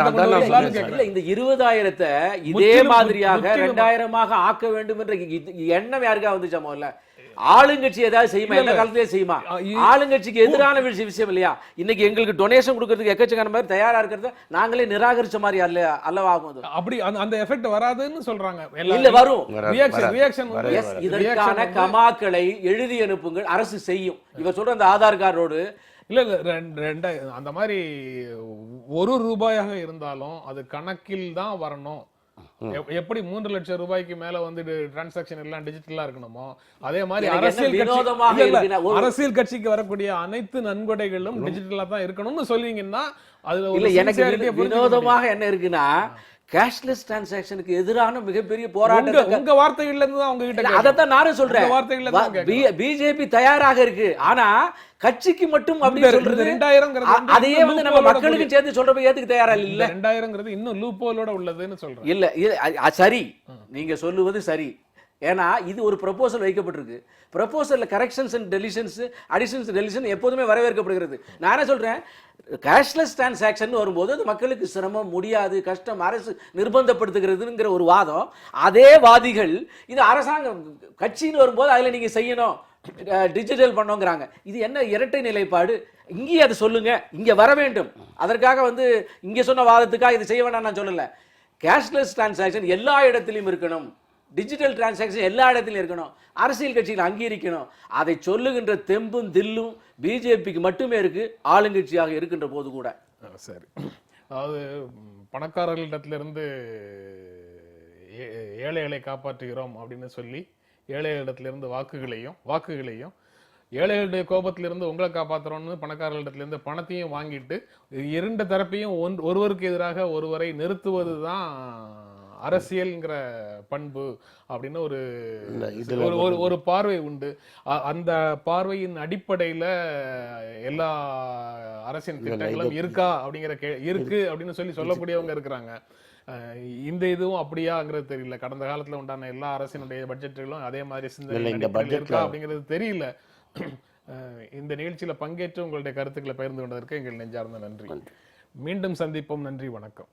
வரீங்க. இந்த 20,000 இதே மாதிரியாக 2000 ஆக்க வேண்டும் என்ற எண்ணம் யாருக்கா வந்துச்சா? முதல்ல ஆளுங்கட்சி ஏதாவது செய்யுமா? எந்த காலத்திலே செய்யுமா? ஆளுங்கட்சிக்கு எதிரான விஷயம் இல்லையா? இன்னைக்கு எங்களுக்கு டொனேஷன் கொடுக்கறதுக்கு எக்கச்சக்கான மாதிரி தயாரா இருக்கிறத நாங்களே நிராகரிச்ச மாதிரி அல்லவா ஆகும். அப்படி அந்த எஃபெக்ட் வராதுன்னு சொல்றாங்க. இல்ல, வரும். ரியாக்ஷன் இதற்கான கமாக்களை எழுதி அனுப்புங்கள், அரசு செய்யும். இவர் சொல்ற அந்த ஆதார் கார்டோடு இல்ல அந்த மாதிரி ₹1 இருந்தாலும் அது கணக்கில் தான் வரணும். எப்படி 3 லட்சம் ரூபாய்க்கு மேல வந்து டிரான்சாக்ஷன் எல்லாம் டிஜிட்டலா இருக்கணுமோ, அதே மாதிரி அரசியல் கட்சிக்கு வரக்கூடிய அனைத்து நன்கொடைகளும் டிஜிட்டலா தான் இருக்கணும்னு சொல்லுவீங்கன்னா அதுல இல்ல. எனக்கு வினோதமாக என்ன இருக்குன்னா, கேஷ்லெஸ் டிரான்சாக்ஷனுக்கு எதிரான மிகப்பெரிய போராட்டம் உங்க வார்த்தைகள்ல இருந்து தான் அவங்க கிட்ட, அதைத்தான் நானும் சொல்றேன். பிஜேபி தயாராக இருக்கு, ஆனா கட்சிக்கு மட்டும் அப்படி சொல்றது 2000 அதையே வந்து நம்ம மக்களுக்கு சேர்த்து சொல்றப்ப ஏத்துக்கு தயாரா இல்ல. 2000 இன்னும் லூப்போலோட உள்ளதுன்னு சொல்றேன். இல்ல சரி, நீங்க சொல்லுவது சரி. ஏன்னா இது ஒரு ப்ரொபோசல் வைக்கப்பட்டிருக்கு. ப்ரொபோசல்ல corrections and deletions, additions deletion எப்போதுமே வரவேற்கப்படுகிறது. நான் என்ன சொல்றேன், கேஷ்லெஸ் டிரான்சாக்ஷன் வரும்போது அது மக்களுக்கு சிரமம், முடியாது, கஷ்டம், அரசு நிர்பந்தப்படுத்துகிறதுங்கிற ஒரு வாதம். அதே வாதிகள் இது அரசாங்கம் கட்சின்னு வரும்போது அதுல நீங்க செய்யணும், டிஜிட்டல் பண்ணோங்கிறாங்க. இது என்ன இரட்டை நிலைப்பாடு? இங்கேயே அதை சொல்லுங்க, இங்க வர வேண்டும். அதற்காக வந்து இங்க சொன்ன வாதத்துக்காக இது செய்ய வேண்டாம் நான் சொல்லல. கேஷ்லெஸ் டிரான்சாக்ஷன் எல்லா இடத்திலும் இருக்கணும், டிஜிட்டல் டிரான்சாக்ஷன் எல்லா இடத்திலும் இருக்கணும், அரசியல் கட்சிகள் அங்கீகரிக்கணும். அதை சொல்லுகின்ற தெம்பும் தில்லும் பிஜேபிக்கு மட்டுமே இருக்கு, ஆளுங்கட்சியாக இருக்கின்ற போது கூட. சரி, அதாவது பணக்காரர்களிடத்திலிருந்து ஏழைகளை காப்பாற்றுகிறோம் அப்படின்னு சொல்லி ஏழைகளிடத்திலிருந்து வாக்குகளையும் ஏழைகளுடைய கோபத்திலிருந்து உங்களை காப்பாற்றுறோம்னு பணக்காரர்களிடத்திலிருந்து பணத்தையும் வாங்கிட்டு இரண்டு தரப்பையும் ஒருவருக்கு எதிராக ஒருவரை நிறுத்துவது தான் அரசியல்ங்கிற பண்பு அப்படின்னு ஒரு பார்வை உண்டு. அந்த பார்வையின் அடிப்படையில எல்லா அரசியல் திட்டங்களும் இருக்கா அப்படிங்கிற இருக்கு அப்படின்னு சொல்லக்கூடியவங்க இருக்கிறாங்க. இந்த இதுவும் அப்படியாங்கிறது தெரியல. கடந்த காலத்துல உண்டான எல்லா அரசினுடைய பட்ஜெட்டுகளும் அதே மாதிரி சிந்தனை இருக்கா அப்படிங்கிறது தெரியல. இந்த நிகழ்ச்சியில பங்கேற்று உங்களுடைய கருத்துக்களை பகிர்ந்து கொண்டதற்கு எங்கள் நெஞ்சார்ந்த நன்றி. மீண்டும் சந்திப்போம். நன்றி, வணக்கம்.